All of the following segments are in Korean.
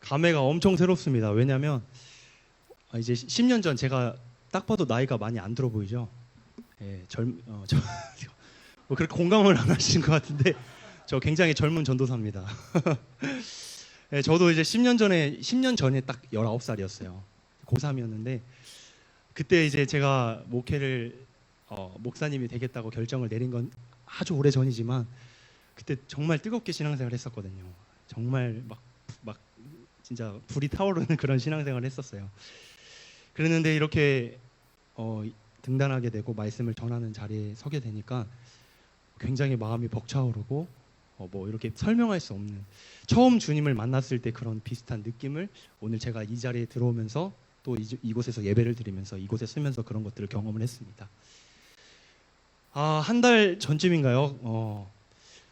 감회가 엄청 새롭습니다. 왜냐하면 이제 10년 전 제가 딱 봐도 나이가 많이 안 들어 보이죠. 예, 뭐 그렇게 공감을 안 하시는 것 같은데 저 굉장히 젊은 전도사입니다. 예, 저도 이제 10년 전에 딱 19살이었어요. 고3이었는데 그때 이제 제가 목회를 목사님이 되겠다고 결정을 내린 건 아주 오래 전이지만 그때 정말 뜨겁게 신앙생활을 했었거든요. 정말 막 진짜 불이 타오르는 그런 신앙생활을 했었어요. 그랬는데 이렇게 등단하게 되고 말씀을 전하는 자리에 서게 되니까 굉장히 마음이 벅차오르고 뭐 이렇게 설명할 수 없는, 처음 주님을 만났을 때 그런 비슷한 느낌을 오늘 제가 이 자리에 들어오면서 또 이곳에서 예배를 드리면서 이곳에 쓰면서 그런 것들을 경험을 했습니다. 한 달 전쯤인가요?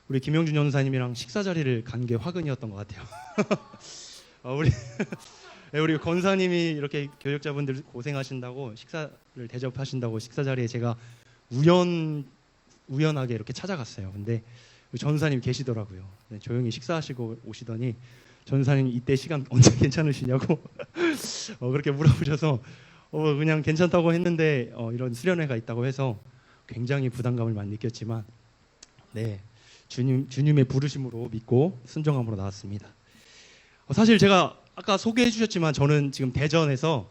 우리 김영준 전사님이랑 식사 자리를 간 게 화근이었던 것 같아요. 우리 권사님이 이렇게 교역자분들 고생하신다고 식사를 대접하신다고 식사 자리에 제가 우연하게 이렇게 찾아갔어요. 근데 전사님 계시더라고요. 네, 조용히 식사하시고 오시더니 전사님 이때 시간 언제 괜찮으시냐고 그렇게 물어보셔서 그냥 괜찮다고 했는데 이런 수련회가 있다고 해서 굉장히 부담감을 많이 느꼈지만 네, 주님의 부르심으로 믿고 순종함으로 나왔습니다. 사실 제가 아까 소개해 주셨지만 저는 지금 대전에서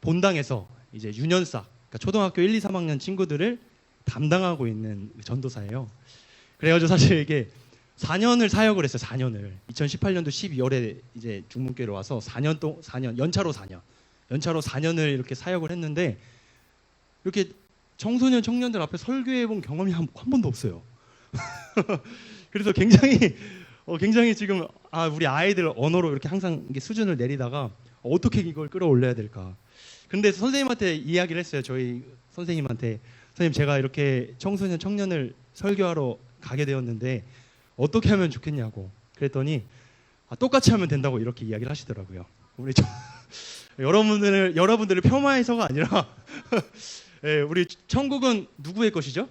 본당에서 이제 유년사, 그러니까 초등학교 1, 2, 3학년 친구들을 담당하고 있는 전도사예요. 그래가지고 사실 이게 4년을 사역을 했어요. 4년을 2018년도 12월에 이제 중문교회로 와서 4년 연차로 4년을 이렇게 사역을 했는데 이렇게 청소년 청년들 앞에 설교해 본 경험이 한 번도 없어요. 그래서 굉장히 지금 우리 아이들 언어로 이렇게 항상 이게 수준을 내리다가 어떻게 이걸 끌어올려야 될까. 근데 선생님한테 이야기를 했어요. 저희 선생님한테, 선생님 제가 이렇게 청소년 청년을 설교하러 가게 되었는데 어떻게 하면 좋겠냐고. 그랬더니 똑같이 하면 된다고 이렇게 이야기를 하시더라고요. 여러분들을 폄하해서가 아니라 예, 우리 천국은 누구의 것이죠?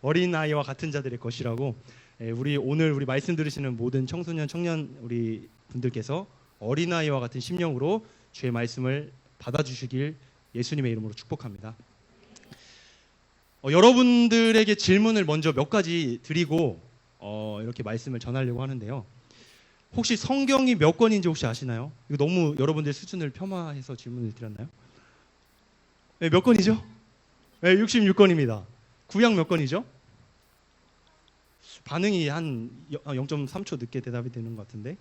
어린아이와 같은 자들의 것이라고. 예, 오늘 우리 말씀 들으시는 모든 청소년 청년 우리 분들께서 어린아이와 같은 심령으로 주의 말씀을 받아주시길 예수님의 이름으로 축복합니다. 여러분들에게 질문을 먼저 몇 가지 드리고 이렇게 말씀을 전하려고 하는데요. 혹시 성경이 몇 권인지 혹시 아시나요? 이거 너무 여러분들 수준을 폄하해서 질문을 드렸나요? 네, 몇 권이죠? 네, 66권입니다. 구약 몇 권이죠? 반응이 한 0.3초 늦게 대답이 되는 것 같은데,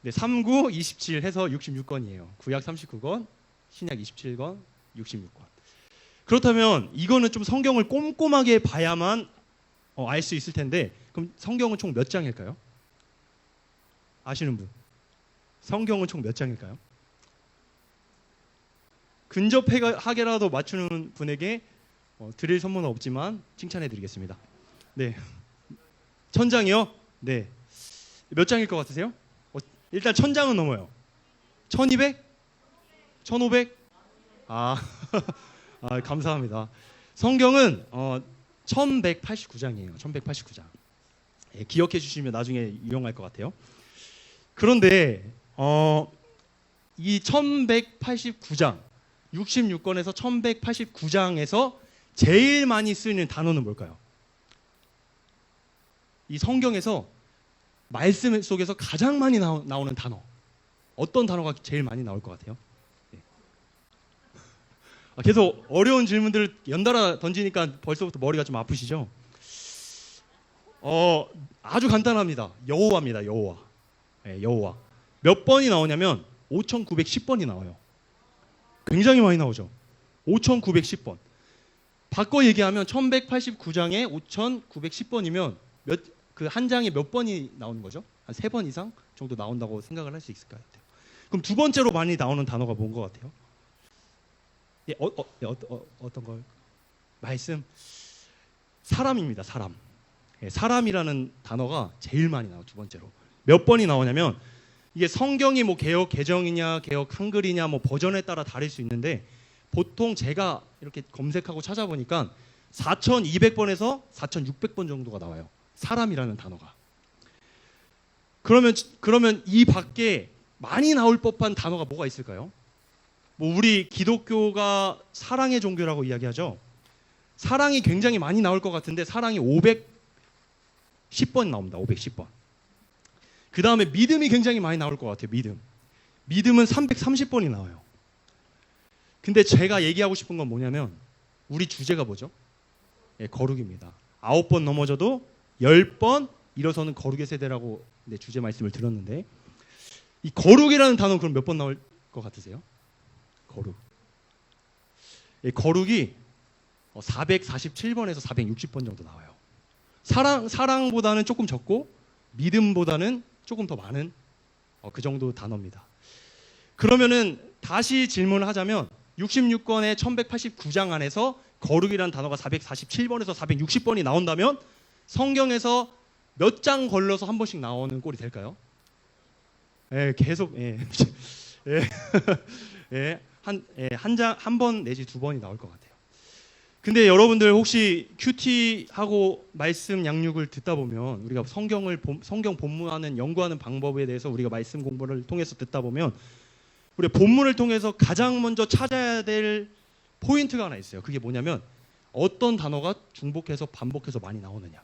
네, 39, 27 해서 66권이에요. 구약 39권, 신약 27권, 66권. 그렇다면 이거는 좀 성경을 꼼꼼하게 봐야만 알 수 있을 텐데, 그럼 성경은 총 몇 장일까요? 아시는 분? 성경은 총 몇 장일까요? 근접하게라도 맞추는 분에게 드릴 선물은 없지만 칭찬해 드리겠습니다. 네. 1000장이요? 네. 몇 장일 것 같으세요? 일단 1000장은 넘어요. 1200? 1500? 감사합니다. 성경은 1189장이에요. 1189장. 예, 기억해 주시면 나중에 유용할 것 같아요. 그런데 이 1189장, 66권에서 1189장에서 제일 많이 쓰이는 단어는 뭘까요? 이 성경에서 말씀 속에서 가장 많이 나오는 단어, 어떤 단어가 제일 많이 나올 것 같아요? 네. 계속 어려운 질문들을 연달아 던지니까 벌써부터 머리가 좀 아프시죠? 아주 간단합니다. 여호와입니다. 여호와. 네, 여호와. 몇 번이 나오냐면 5910번이 나와요. 굉장히 많이 나오죠. 5910번. 바꿔 얘기하면 1189장에 5910번이면 그 한 장에 몇 번이 나오는 거죠? 한 3번 이상 정도 나온다고 생각을 할 수 있을 것 같아요. 그럼 두 번째로 많이 나오는 단어가 뭔 것 같아요? 예, 어떤 걸? 말씀. 사람입니다. 사람. 예, 사람이라는 단어가 제일 많이 나와요. 두 번째로. 몇 번이 나오냐면 이게 성경이 뭐 개역 개정이냐 개역 한글이냐 뭐 버전에 따라 다를 수 있는데 보통 제가 이렇게 검색하고 찾아보니까 4200번에서 4600번 정도가 나와요. 사람이라는 단어가. 그러면 이 밖에 많이 나올 법한 단어가 뭐가 있을까요? 뭐 우리 기독교가 사랑의 종교라고 이야기하죠. 사랑이 굉장히 많이 나올 것 같은데 사랑이 510번 나옵니다. 510번. 그 다음에 믿음이 굉장히 많이 나올 것 같아요. 믿음은 330번이 나와요. 근데 제가 얘기하고 싶은 건 뭐냐면 우리 주제가 뭐죠? 예, 거룩입니다. 9번 넘어져도 10번 일어서는 거룩의 세대라고 주제 말씀을 들었는데 이 거룩이라는 단어는 그럼 몇 번 나올 것 같으세요? 거룩. 예, 거룩이 447번에서 460번 정도 나와요. 사랑보다는 조금 적고 믿음보다는 조금 더 많은 그 정도 단어입니다. 그러면은 다시 질문을 하자면 66권의 1189장 안에서 거룩이라는 단어가 447번에서 460번이 나온다면 성경에서 몇 장 걸러서 한 번씩 나오는 꼴이 될까요? 예, 계속 예. 예. 한 번 내지 두 번이 나올 것 같아요. 근데 여러분들 혹시 큐티하고 말씀 양육을 듣다 보면 우리가 성경 본문하는 연구하는 방법에 대해서 우리가 말씀 공부를 통해서 듣다 보면 우리 본문을 통해서 가장 먼저 찾아야 될 포인트가 하나 있어요. 그게 뭐냐면 어떤 단어가 중복해서 반복해서 많이 나오느냐.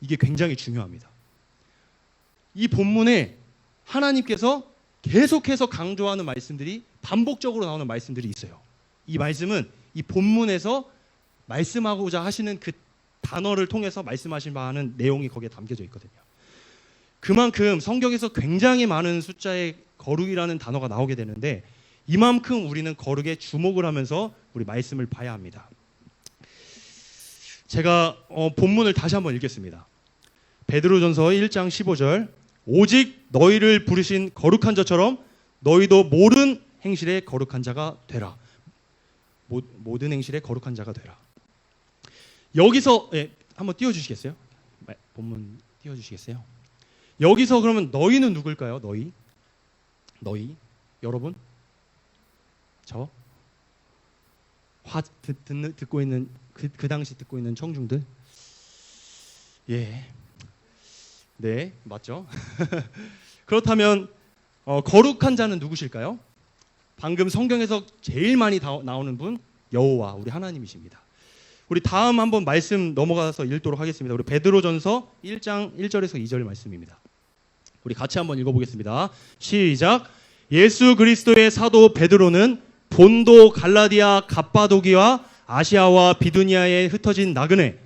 이게 굉장히 중요합니다. 이 본문에 하나님께서 계속해서 강조하는 말씀들이 반복적으로 나오는 말씀들이 있어요. 이 말씀은 이 본문에서 말씀하고자 하시는 그 단어를 통해서 말씀하신 바하는 내용이 거기에 담겨져 있거든요. 그만큼 성경에서 굉장히 많은 숫자의 거룩이라는 단어가 나오게 되는데 이만큼 우리는 거룩에 주목을 하면서 우리 말씀을 봐야 합니다. 제가 본문을 다시 한번 읽겠습니다. 베드로전서 1장 15절 오직 너희를 부르신 거룩한 자처럼 너희도 모든 행실에 거룩한 자가 되라. 모든 행실에 거룩한 자가 되라. 여기서 한번 띄워주시겠어요? 본문 띄워주시겠어요? 여기서 그러면 너희는 누굴까요? 너희 여러분 저 듣고 있는 그 당시 듣고 있는 청중들 네 맞죠? 그렇다면 거룩한 자는 누구실까요? 방금 성경에서 제일 많이 나오는 분 여호와 우리 하나님이십니다. 우리 다음 한번 말씀 넘어가서 읽도록 하겠습니다. 우리 베드로전서 1장 1절에서 2절 말씀입니다. 우리 같이 한번 읽어보겠습니다. 시작. 예수 그리스도의 사도 베드로는 본도 갈라디아 갑바도기와 아시아와 비두니아에 흩어진 나그네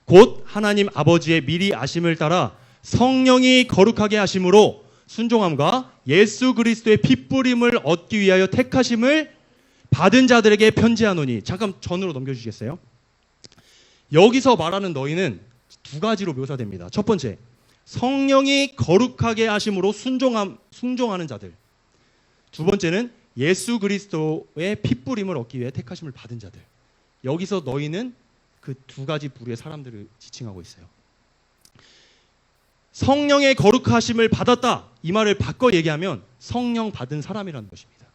곧 하나님 아버지의 미리 아심을 따라 성령이 거룩하게 하심으로 순종함과 예수 그리스도의 핏부림을 얻기 위하여 택하심을 받은 자들에게 편지하노니. 잠깐 전으로 넘겨주시겠어요? 여기서 말하는 너희는 두 가지로 묘사됩니다. 첫 번째, 성령이 거룩하게 하심으로 순종하는 자들. 두 번째는 예수 그리스도의 핏부림을 얻기 위해 택하심을 받은 자들. 여기서 너희는 그 두 가지 부류의 사람들을 지칭하고 있어요. 성령의 거룩하심을 받았다. 이 말을 바꿔 얘기하면 성령 받은 사람이라는 것입니다.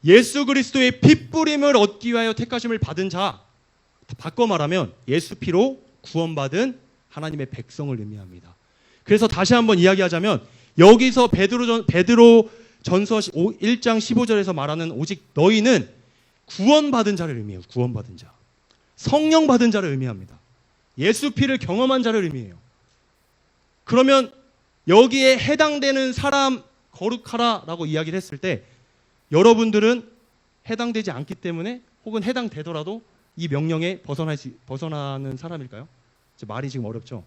예수 그리스도의 핏부림을 얻기 위하여 택하심을 받은 자. 바꿔 말하면 예수 피로 구원받은 하나님의 백성을 의미합니다. 그래서 다시 한번 이야기하자면 여기서 베드로 전서 1장 15절에서 말하는 오직 너희는 구원받은 자를 의미해요. 구원받은 자. 성령 받은 자를 의미합니다. 예수 피를 경험한 자를 의미해요. 그러면 여기에 해당되는 사람 거룩하라라고 이야기를 했을 때 여러분들은 해당되지 않기 때문에 혹은 해당되더라도 이 명령에 벗어나는 사람일까요? 말이 지금 어렵죠?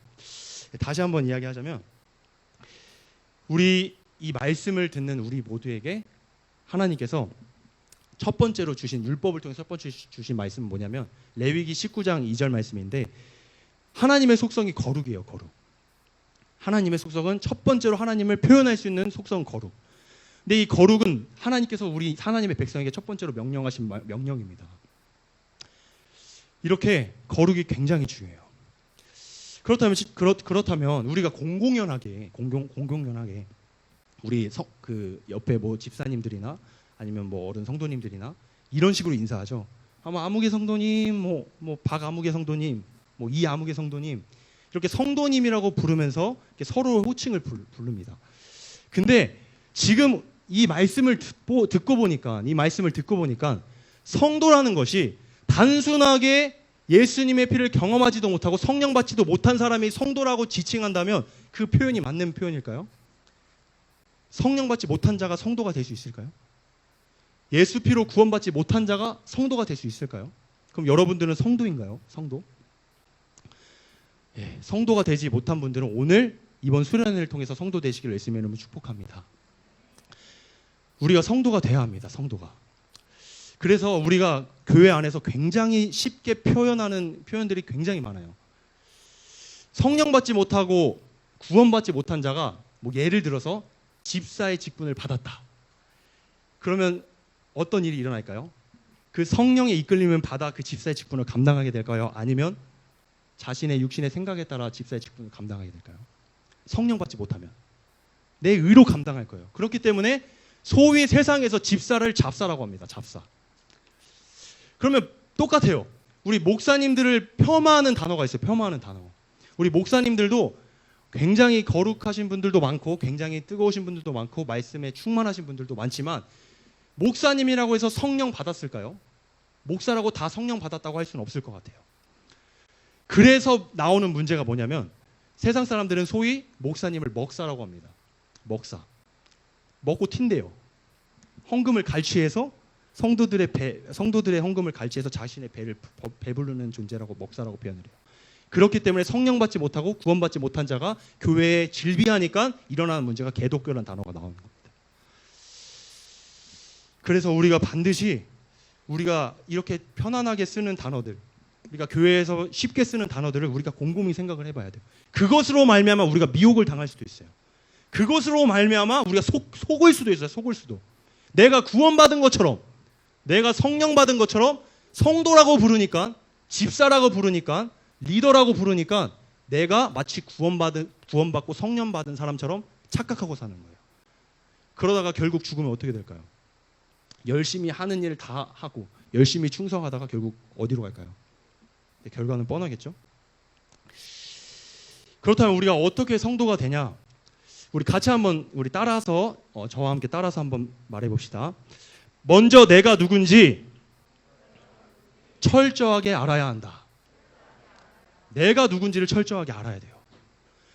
다시 한번 이야기하자면 우리 이 말씀을 듣는 우리 모두에게 하나님께서 첫 번째로 주신 율법을 통해 첫 번째 주신 말씀은 뭐냐면 레위기 19장 2절 말씀인데 하나님의 속성이 거룩이에요. 거룩. 하나님의 속성은 첫 번째로 하나님을 표현할 수 있는 속성 거룩. 근데 이 거룩은 하나님께서 우리 하나님의 백성에게 첫 번째로 명령하신 명령입니다. 이렇게 거룩이 굉장히 중요해요. 그렇다면 우리가 공공연하게 우리 그 옆에 뭐 집사님들이나 아니면 뭐 어른 성도님들이나 이런 식으로 인사하죠. 아마 아무개 성도님, 뭐 박아무개 성도님, 뭐 이아무개 성도님 이렇게 성도님이라고 부르면서 이렇게 서로 호칭을 부릅니다. 근데 지금 이 말씀을 듣고 보니까 성도라는 것이 단순하게 예수님의 피를 경험하지도 못하고 성령 받지도 못한 사람이 성도라고 지칭한다면 그 표현이 맞는 표현일까요? 성령 받지 못한 자가 성도가 될 수 있을까요? 예수 피로 구원받지 못한 자가 성도가 될 수 있을까요? 그럼 여러분들은 성도인가요? 성도? 예, 성도가 되지 못한 분들은 오늘 이번 수련회를 통해서 성도 되시기를 예수님의 이름으로 축복합니다. 우리가 성도가 돼야 합니다. 성도가. 그래서 우리가 교회 안에서 굉장히 쉽게 표현하는 표현들이 굉장히 많아요. 성령 받지 못하고 구원받지 못한 자가 뭐 예를 들어서 집사의 직분을 받았다. 그러면 어떤 일이 일어날까요? 그 성령의 이끌림을 받아 그 집사의 직분을 감당하게 될까요? 아니면 자신의 육신의 생각에 따라 집사의 직분을 감당하게 될까요? 성령 받지 못하면 내 의로 감당할 거예요. 그렇기 때문에 소위 세상에서 집사를 잡사라고 합니다. 잡사. 그러면 똑같아요. 우리 목사님들을 폄하하는 단어가 있어요. 폄하하는 단어. 우리 목사님들도 굉장히 거룩하신 분들도 많고 굉장히 뜨거우신 분들도 많고 말씀에 충만하신 분들도 많지만 목사님이라고 해서 성령 받았을까요? 목사라고 다 성령 받았다고 할 수는 없을 것 같아요. 그래서 나오는 문제가 뭐냐면 세상 사람들은 소위 목사님을 먹사라고 합니다. 먹사. 먹고 튄대요. 헌금을 갈취해서 성도들의 헌금을 갈취해서 자신의 배를 배부르는 존재라고 먹사라고 표현을 해요. 그렇기 때문에 성령 받지 못하고 구원받지 못한 자가 교회에 질비하니까 일어나는 문제가 개독교라는 단어가 나오는 겁니다. 그래서 우리가 반드시 우리가 이렇게 편안하게 쓰는 단어들, 우리가 교회에서 쉽게 쓰는 단어들을 우리가 곰곰이 생각을 해봐야 돼요. 그것으로 말미암아 우리가 미혹을 당할 수도 있어요. 그것으로 말미암아 우리가 속을 수도 있어요. 속을 수도. 내가 구원받은 것처럼, 내가 성령 받은 것처럼 성도라고 부르니까, 집사라고 부르니까, 리더라고 부르니까 내가 마치 구원받고 성령 받은 사람처럼 착각하고 사는 거예요. 그러다가 결국 죽으면 어떻게 될까요? 열심히 하는 일 다 하고 열심히 충성하다가 결국 어디로 갈까요? 결과는 뻔하겠죠? 그렇다면 우리가 어떻게 성도가 되냐? 우리 같이 한번 따라서 저와 함께 따라서 한번 말해 봅시다. 먼저 내가 누군지 철저하게 알아야 한다. 내가 누군지를 철저하게 알아야 돼요.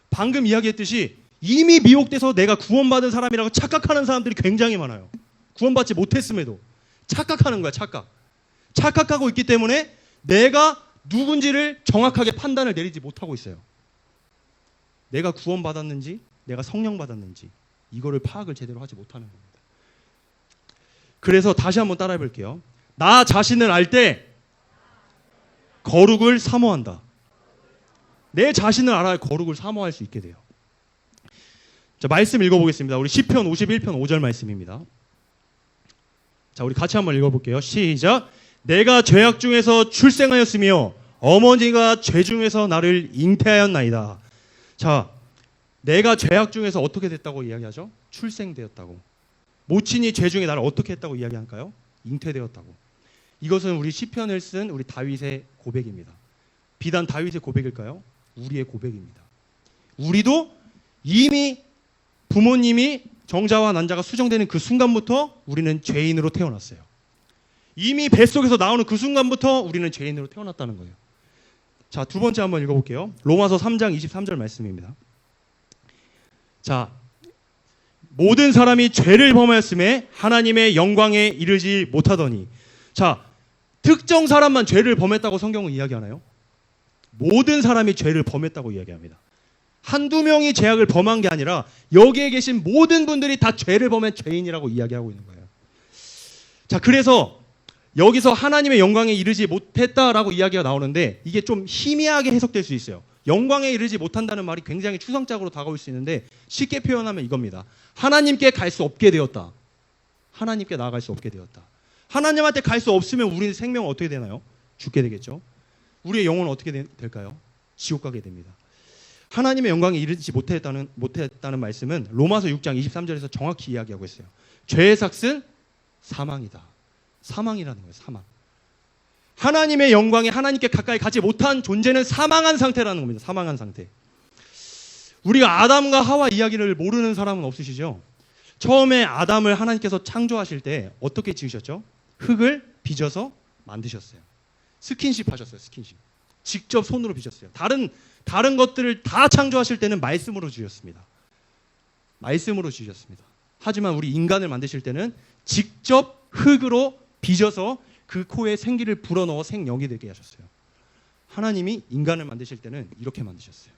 방금 이야기했듯이 이미 미혹돼서 내가 구원받은 사람이라고 착각하는 사람들이 굉장히 많아요. 구원받지 못했음에도 착각하는 거야. 착각하고 있기 때문에 내가 누군지를 정확하게 판단을 내리지 못하고 있어요. 내가 구원받았는지 내가 성령 받았는지 이거를 파악을 제대로 하지 못하는 겁니다. 그래서 다시 한번 따라해 볼게요. 나 자신을 알 때 거룩을 사모한다. 내 자신을 알아야 거룩을 사모할 수 있게 돼요. 자, 말씀 읽어보겠습니다. 우리 시편 51편 5절 말씀입니다. 자, 우리 같이 한번 읽어볼게요. 시작. 내가 죄악 중에서 출생하였으며 어머니가 죄 중에서 나를 잉태하였나이다. 자, 내가 죄악 중에서 어떻게 됐다고 이야기하죠? 출생되었다고. 모친이 죄 중에 나를 어떻게 했다고 이야기할까요? 잉태되었다고. 이것은 우리 시편을 쓴 우리 다윗의 고백입니다. 비단 다윗의 고백일까요? 우리의 고백입니다. 우리도 이미 부모님이 정자와 난자가 수정되는 그 순간부터 우리는 죄인으로 태어났어요. 이미 뱃속에서 나오는 그 순간부터 우리는 죄인으로 태어났다는 거예요. 자, 두 번째 한번 읽어볼게요. 로마서 3장 23절 말씀입니다. 자, 모든 사람이 죄를 범하였음에 하나님의 영광에 이르지 못하더니. 자, 특정 사람만 죄를 범했다고 성경은 이야기하나요? 모든 사람이 죄를 범했다고 이야기합니다. 한두 명이 죄악을 범한 게 아니라 여기에 계신 모든 분들이 다 죄를 범한 죄인이라고 이야기하고 있는 거예요. 자, 그래서 여기서 하나님의 영광에 이르지 못했다라고 이야기가 나오는데 이게 좀 희미하게 해석될 수 있어요. 영광에 이르지 못한다는 말이 굉장히 추상적으로 다가올 수 있는데 쉽게 표현하면 이겁니다. 하나님께 갈 수 없게 되었다. 하나님께 나아갈 수 없게 되었다. 하나님한테 갈 수 없으면 우리의 생명은 어떻게 되나요? 죽게 되겠죠. 우리의 영혼은 어떻게 될까요? 지옥 가게 됩니다. 하나님의 영광에 이르지 못했다는 말씀은 로마서 6장 23절에서 정확히 이야기하고 있어요. 죄의 삭은 사망이다. 사망이라는 거예요. 사망. 하나님의 영광에 하나님께 가까이 가지 못한 존재는 사망한 상태라는 겁니다. 사망한 상태. 우리가 아담과 하와 이야기를 모르는 사람은 없으시죠? 처음에 아담을 하나님께서 창조하실 때 어떻게 지으셨죠? 흙을 빚어서 만드셨어요. 스킨십 하셨어요. 스킨십. 직접 손으로 빚었어요. 다른 것들을 다 창조하실 때는 말씀으로 지으셨습니다. 말씀으로 지으셨습니다. 하지만 우리 인간을 만드실 때는 직접 흙으로 빚어서 그 코에 생기를 불어넣어 생명이 되게 하셨어요. 하나님이 인간을 만드실 때는 이렇게 만드셨어요.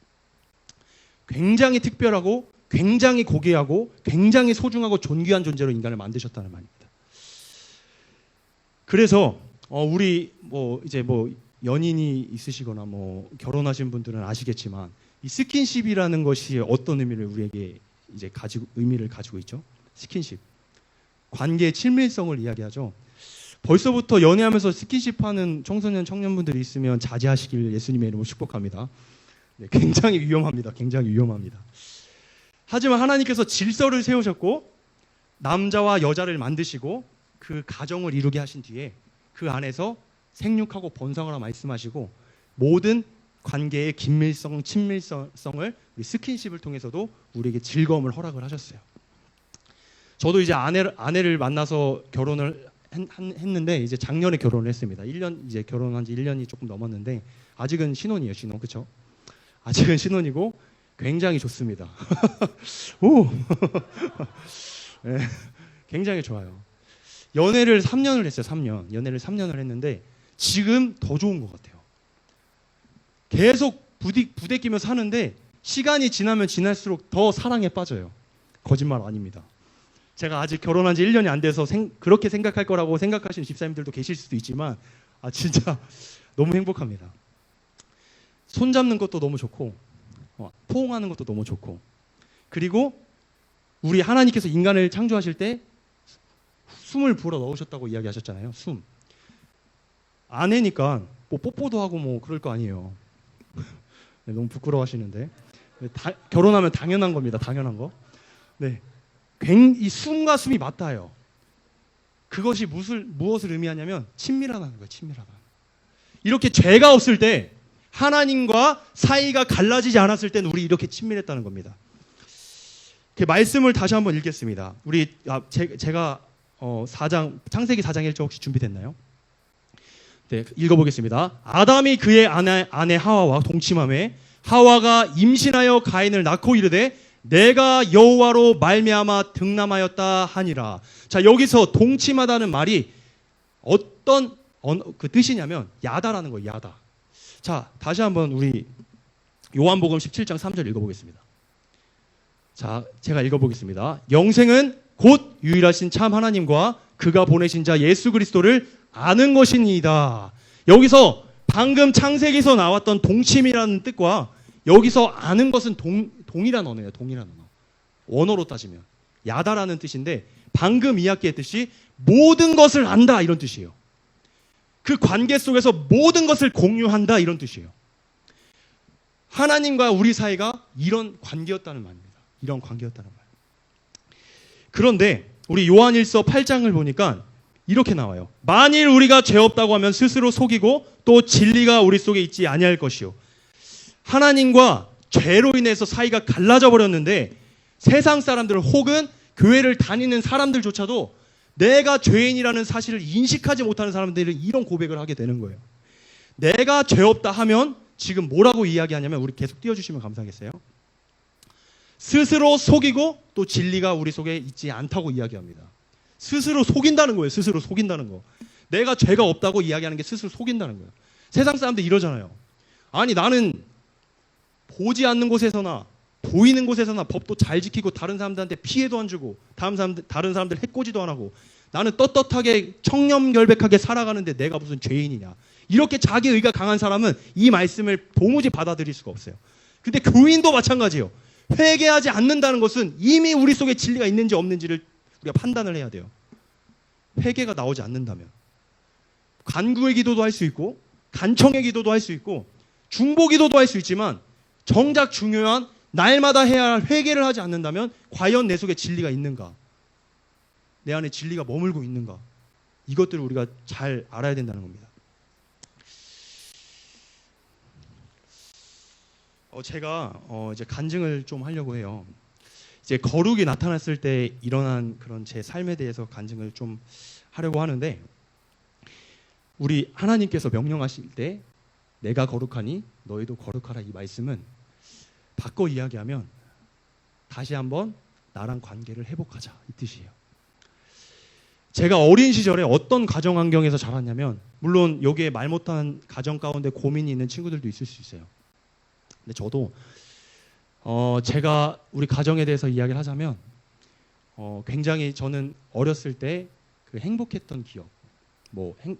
굉장히 특별하고 굉장히 고귀하고 굉장히 소중하고 존귀한 존재로 인간을 만드셨다는 말입니다. 그래서 우리 이제 연인이 있으시거나 결혼하신 분들은 아시겠지만 이 스킨십이라는 것이 어떤 의미를 우리에게 이제 의미를 가지고 있죠. 스킨십. 관계의 친밀성을 이야기하죠. 벌써부터 연애하면서 스킨십하는 청소년 청년분들이 있으면 자제하시길 예수님의 이름으로 축복합니다. 네, 굉장히 위험합니다. 굉장히 위험합니다. 하지만 하나님께서 질서를 세우셨고 남자와 여자를 만드시고 그 가정을 이루게 하신 뒤에 그 안에서 생육하고 번성하라 말씀하시고 모든 관계의 긴밀성, 친밀성을 우리 스킨십을 통해서도 우리에게 즐거움을 허락을 하셨어요. 저도 이제 아내를 만나서 결혼을 했는데 이제 작년에 결혼을 했습니다. 1년 이제 결혼한 지 1년이 조금 넘었는데 아직은 신혼이에요. 신혼. 그렇죠? 아직은 신혼이고 굉장히 좋습니다. 오. 네, 굉장히 좋아요. 연애를 3년을 했어요. 3년. 연애를 3년을 했는데 지금 더 좋은 것 같아요. 계속 부대끼며 사는데 시간이 지나면 지날수록 더 사랑에 빠져요. 거짓말 아닙니다. 제가 아직 결혼한 지 1년이 안 돼서 그렇게 생각할 거라고 생각하시는 집사님들도 계실 수도 있지만 진짜 너무 행복합니다. 손잡는 것도 너무 좋고 포옹하는 것도 너무 좋고 그리고 우리 하나님께서 인간을 창조하실 때 숨을 불어 넣으셨다고 이야기하셨잖아요. 숨. 아내니까 뽀뽀도 하고 그럴 거 아니에요. 네, 너무 부끄러워하시는데 결혼하면 당연한 겁니다. 당연한 거. 네. 이 숨과 숨이 맞닿아요. 그것이 무엇을 의미하냐면 친밀하다는 거예요. 친밀하다. 이렇게 죄가 없을 때 하나님과 사이가 갈라지지 않았을 때는 우리 이렇게 친밀했다는 겁니다. 그 말씀을 다시 한번 읽겠습니다. 제가 창세기 4장 1절 혹시 준비됐나요? 네, 읽어보겠습니다. 아담이 그의 아내 하와와 동침하매 하와가 임신하여 가인을 낳고 이르되 내가 여호와로 말미암아 등남하였다 하니라. 자, 여기서 동침하다는 말이 어떤 그 뜻이냐면 야다라는 거예요. 야다. 자, 다시 한번 우리 요한복음 17장 3절 읽어보겠습니다. 자, 제가 읽어보겠습니다. 영생은 곧 유일하신 참 하나님과 그가 보내신 자 예수 그리스도를 아는 것이니이다. 여기서 방금 창세기에서 나왔던 동침이라는 뜻과 여기서 아는 것은 동일한 언어예요. 동일한 언어. 원어로 따지면 야다라는 뜻인데 방금 이야기했듯이 모든 것을 안다 이런 뜻이에요. 그 관계 속에서 모든 것을 공유한다 이런 뜻이에요. 하나님과 우리 사이가 이런 관계였다는 말입니다. 이런 관계였다는 말. 그런데 우리 요한일서 8장을 보니까 이렇게 나와요. 만일 우리가 죄 없다고 하면 스스로 속이고 또 진리가 우리 속에 있지 아니할 것이요. 하나님과 죄로 인해서 사이가 갈라져 버렸는데 세상 사람들 혹은 교회를 다니는 사람들조차도 내가 죄인이라는 사실을 인식하지 못하는 사람들이 이런 고백을 하게 되는 거예요. 내가 죄 없다 하면 지금 뭐라고 이야기하냐면 우리 계속 띄워주시면 감사하겠어요. 스스로 속이고 또 진리가 우리 속에 있지 않다고 이야기합니다. 스스로 속인다는 거예요. 스스로 속인다는 거. 내가 죄가 없다고 이야기하는 게 스스로 속인다는 거예요. 세상 사람들 이러잖아요. 아니 나는 보지 않는 곳에서나 보이는 곳에서나 법도 잘 지키고 다른 사람들한테 피해도 안 주고 다른 사람들 해코지도 안 하고 나는 떳떳하게 청렴결백하게 살아가는데 내가 무슨 죄인이냐. 이렇게 자기 의가 강한 사람은 이 말씀을 도무지 받아들일 수가 없어요. 근데 교인도 마찬가지예요. 회개하지 않는다는 것은 이미 우리 속에 진리가 있는지 없는지를 우리가 판단을 해야 돼요. 회개가 나오지 않는다면 간구의 기도도 할 수 있고 간청의 기도도 할 수 있고 중보 기도도 할 수 있지만 정작 중요한 날마다 해야 할 회개를 하지 않는다면 과연 내 속에 진리가 있는가? 내 안에 진리가 머물고 있는가? 이것들을 우리가 잘 알아야 된다는 겁니다. 제가 이제 간증을 좀 하려고 해요. 이제 거룩이 나타났을 때 일어난 그런 제 삶에 대해서 간증을 좀 하려고 하는데, 우리 하나님께서 명령하실 때 내가 거룩하니 너희도 거룩하라, 이 말씀은 바꿔 이야기하면 다시 한번 나랑 관계를 회복하자, 이 뜻이에요. 제가 어린 시절에 어떤 가정 환경에서 자랐냐면, 물론 여기에 말 못한 가정 가운데 고민이 있는 친구들도 있을 수 있어요. 근데 저도 제가 우리 가정에 대해서 이야기를 하자면 굉장히 저는 어렸을 때 그 행복했던 기억,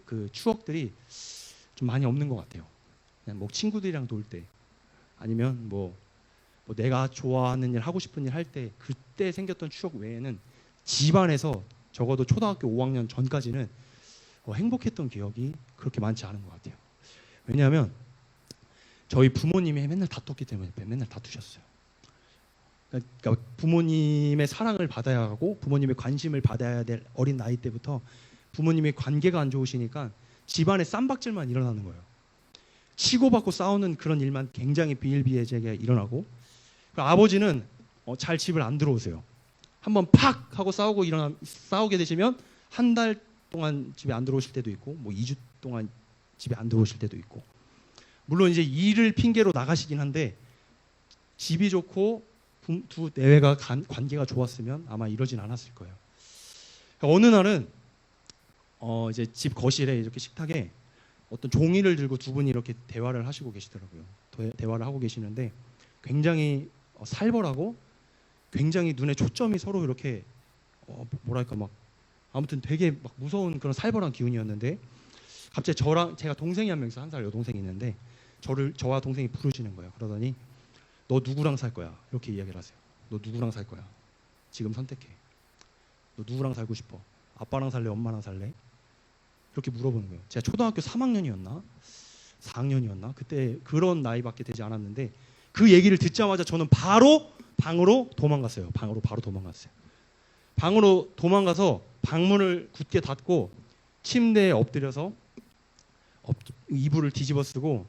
그 추억들이 좀 많이 없는 것 같아요. 그냥 뭐 친구들이랑 놀 때, 아니면 뭐 내가 좋아하는 일, 하고 싶은 일 할 때 그때 생겼던 추억 외에는 집안에서 적어도 초등학교 5학년 전까지는 행복했던 기억이 그렇게 많지 않은 것 같아요. 왜냐하면 저희 부모님이 맨날 다퉜기 때문에 맨날 다투셨어요. 그러니까 부모님의 사랑을 받아야 하고 부모님의 관심을 받아야 될 어린 나이 때부터 부모님의 관계가 안 좋으시니까 집안에 쌈박질만 일어나는 거예요. 치고받고 싸우는 그런 일만 굉장히 비일비재하게 일어나고, 아버지는 잘 집을 안 들어오세요. 한번 팍 하고 싸우게 되시면 한 달 동안 집에 안 들어오실 때도 있고, 뭐 2주 동안 집에 안 들어오실 때도 있고. 물론 이제 일을 핑계로 나가시긴 한데, 집이 좋고 두 내외가 관계가 좋았으면 아마 이러진 않았을 거예요. 어느 날은 이제 집 거실에 이렇게 식탁에 어떤 종이를 들고 두 분이 이렇게 대화를 하시고 계시더라고요. 대화를 하고 계시는데 굉장히 살벌하고 굉장히 눈에 초점이 서로 이렇게 뭐랄까 막 아무튼 되게 막 무서운 그런 살벌한 기운이었는데, 갑자기 제가 동생이 한 명 있어, 1살 여동생이 있는데 저와 동생이 부르시는 거예요. 그러더니 너 누구랑 살 거야? 이렇게 이야기를 하세요. 너 누구랑 살 거야? 지금 선택해. 너 누구랑 살고 싶어? 아빠랑 살래? 엄마랑 살래? 이렇게 물어보는 거예요. 제가 초등학교 3학년이었나? 4학년이었나? 그때 그런 나이밖에 되지 않았는데, 그 얘기를 듣자마자 저는 바로 방으로 도망갔어요. 방으로 바로 도망갔어요. 방으로 도망가서 방문을 굳게 닫고 침대에 엎드려서 이불을 뒤집어 쓰고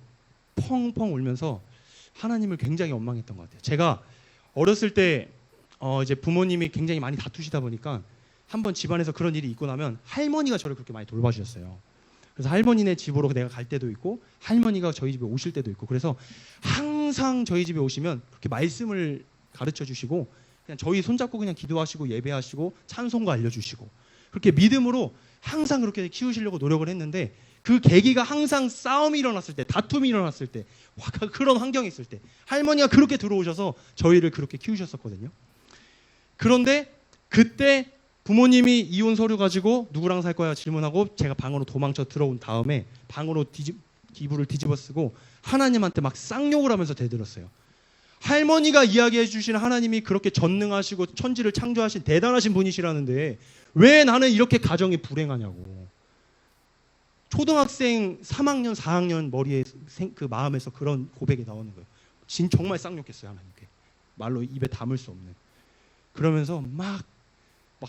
펑펑 울면서 하나님을 굉장히 원망했던 것 같아요. 제가 어렸을 때 이제 부모님이 굉장히 많이 다투시다 보니까 한번 집안에서 그런 일이 있고 나면 할머니가 저를 그렇게 많이 돌봐주셨어요. 그래서 할머니네 집으로 내가 갈 때도 있고 할머니가 저희 집에 오실 때도 있고, 그래서 항상 저희 집에 오시면 그렇게 말씀을 가르쳐 주시고 그냥 저희 손잡고 그냥 기도하시고 예배하시고 찬송가 알려주시고, 그렇게 믿음으로 항상 그렇게 키우시려고 노력을 했는데, 그 계기가 항상 싸움이 일어났을 때, 다툼이 일어났을 때, 그런 환경이 있을 때 할머니가 그렇게 들어오셔서 저희를 그렇게 키우셨었거든요. 그런데 그때 부모님이 이혼 서류 가지고 누구랑 살 거야 질문하고 제가 방으로 도망쳐 들어온 다음에 방으로 이불을 뒤집어 쓰고 하나님한테 막 쌍욕을 하면서 대들었어요. 할머니가 이야기해 주신 하나님이 그렇게 전능하시고 천지를 창조하신 대단하신 분이시라는데 왜 나는 이렇게 가정이 불행하냐고. 초등학생 3학년 4학년 머리에 그 마음에서 그런 고백이 나오는 거예요. 정말 쌍욕했어요. 하나님께. 말로 입에 담을 수 없는. 그러면서 막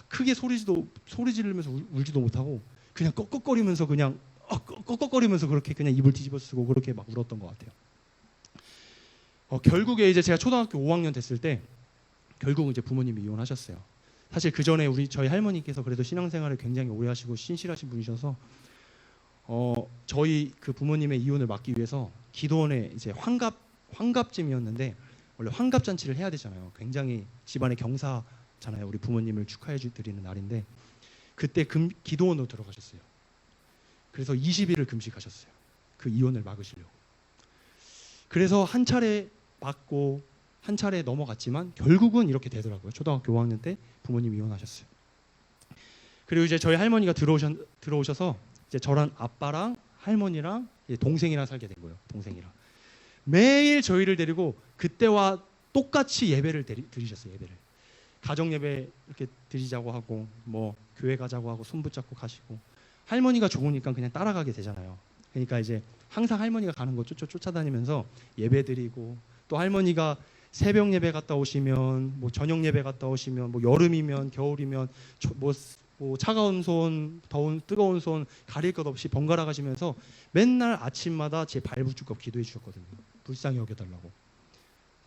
크게 소리 지르면서 울지도 못하고 그냥 꺽꺽거리면서 그렇게 그냥 입을 뒤집어 쓰고 그렇게 막 울었던 것 같아요. 결국에 이제 제가 초등학교 5학년 됐을 때 결국 이제 부모님이 이혼하셨어요. 사실 그 전에 저희 할머니께서 그래도 신앙생활을 굉장히 오래 하시고 신실하신 분이셔서 저희 그 부모님의 이혼을 막기 위해서 기도원에 이제 환갑쯤이었는데, 원래 환갑 잔치를 해야 되잖아요. 굉장히 집안의 경사잖아요. 우리 부모님을 축하해 드리는 날인데 그때 기도원으로 들어가셨어요. 그래서 20일을 금식하셨어요. 그 이혼을 막으시려고. 그래서 한 차례 맞고 한 차례 넘어갔지만 결국은 이렇게 되더라고요. 초등학교 5학년 때 부모님이 이혼하셨어요. 그리고 이제 저희 할머니가 들어오셔서 이제 저랑 아빠랑 할머니랑 동생이랑 살게 된 거예요. 동생이랑 매일 저희를 데리고 그때와 똑같이 예배를 드리셨어요. 예배를 가정 예배 이렇게 드리자고 하고 뭐 교회 가자고 하고 손 붙잡고 가시고, 할머니가 좋으니까 그냥 따라가게 되잖아요. 그러니까 이제 항상 할머니가 가는 거 쫓아다니면서 예배 드리고, 또 할머니가 새벽 예배 갔다 오시면 뭐 저녁 예배 갔다 오시면 뭐 여름이면 겨울이면 뭐 차가운 손, 뜨거운 손 가릴 것 없이 번갈아 가시면서 맨날 아침마다 제 발붙잡고 기도해 주셨거든요. 불쌍히 여겨달라고.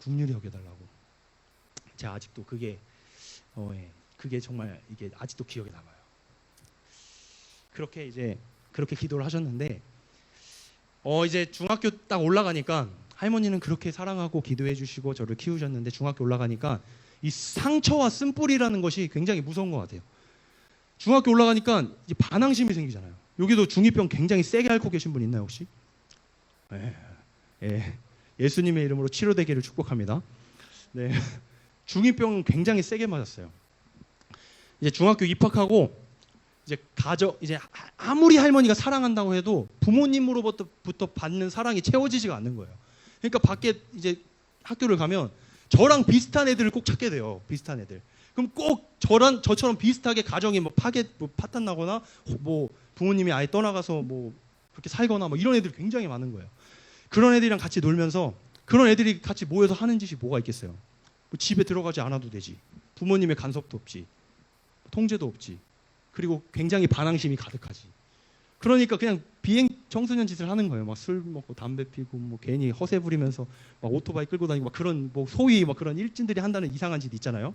긍휼히 여겨달라고. 제가 아직도 그게 그게 정말 이게 아직도 기억에 남아요. 그렇게 기도를 하셨는데 이제 중학교 딱 올라가니까 할머니는 그렇게 사랑하고 기도해 주시고 저를 키우셨는데 중학교 올라가니까 이 상처와 쓴뿌리라는 것이 굉장히 무서운 것 같아요. 중학교 올라가니까 이제 반항심이 생기잖아요. 여기도 중2병 굉장히 세게 앓고 계신 분 있나요 혹시? 예수님의 이름으로 치료되기를 축복합니다. 네, 중2병 굉장히 세게 맞았어요. 이제 중학교 입학하고 이제 아무리 할머니가 사랑한다고 해도 부모님으로부터 받는 사랑이 채워지지가 않는 거예요. 그러니까 밖에 이제 학교를 가면 저랑 비슷한 애들을 꼭 찾게 돼요. 비슷한 애들. 그럼 꼭 저처럼 비슷하게 가정이 파탄 나거나 뭐 부모님이 아예 떠나가서 뭐 그렇게 살거나 뭐 이런 애들이 굉장히 많은 거예요. 그런 애들이랑 같이 놀면서 그런 애들이 같이 모여서 하는 짓이 뭐가 있겠어요? 뭐 집에 들어가지 않아도 되지. 부모님의 간섭도 없지. 통제도 없지. 그리고 굉장히 반항심이 가득하지. 그러니까 그냥 비행 청소년 짓을 하는 거예요. 막 술 먹고 담배 피고 뭐 괜히 허세 부리면서 막 오토바이 끌고 다니고 막 그런 뭐 소위 막 그런 일진들이 한다는 이상한 짓 있잖아요.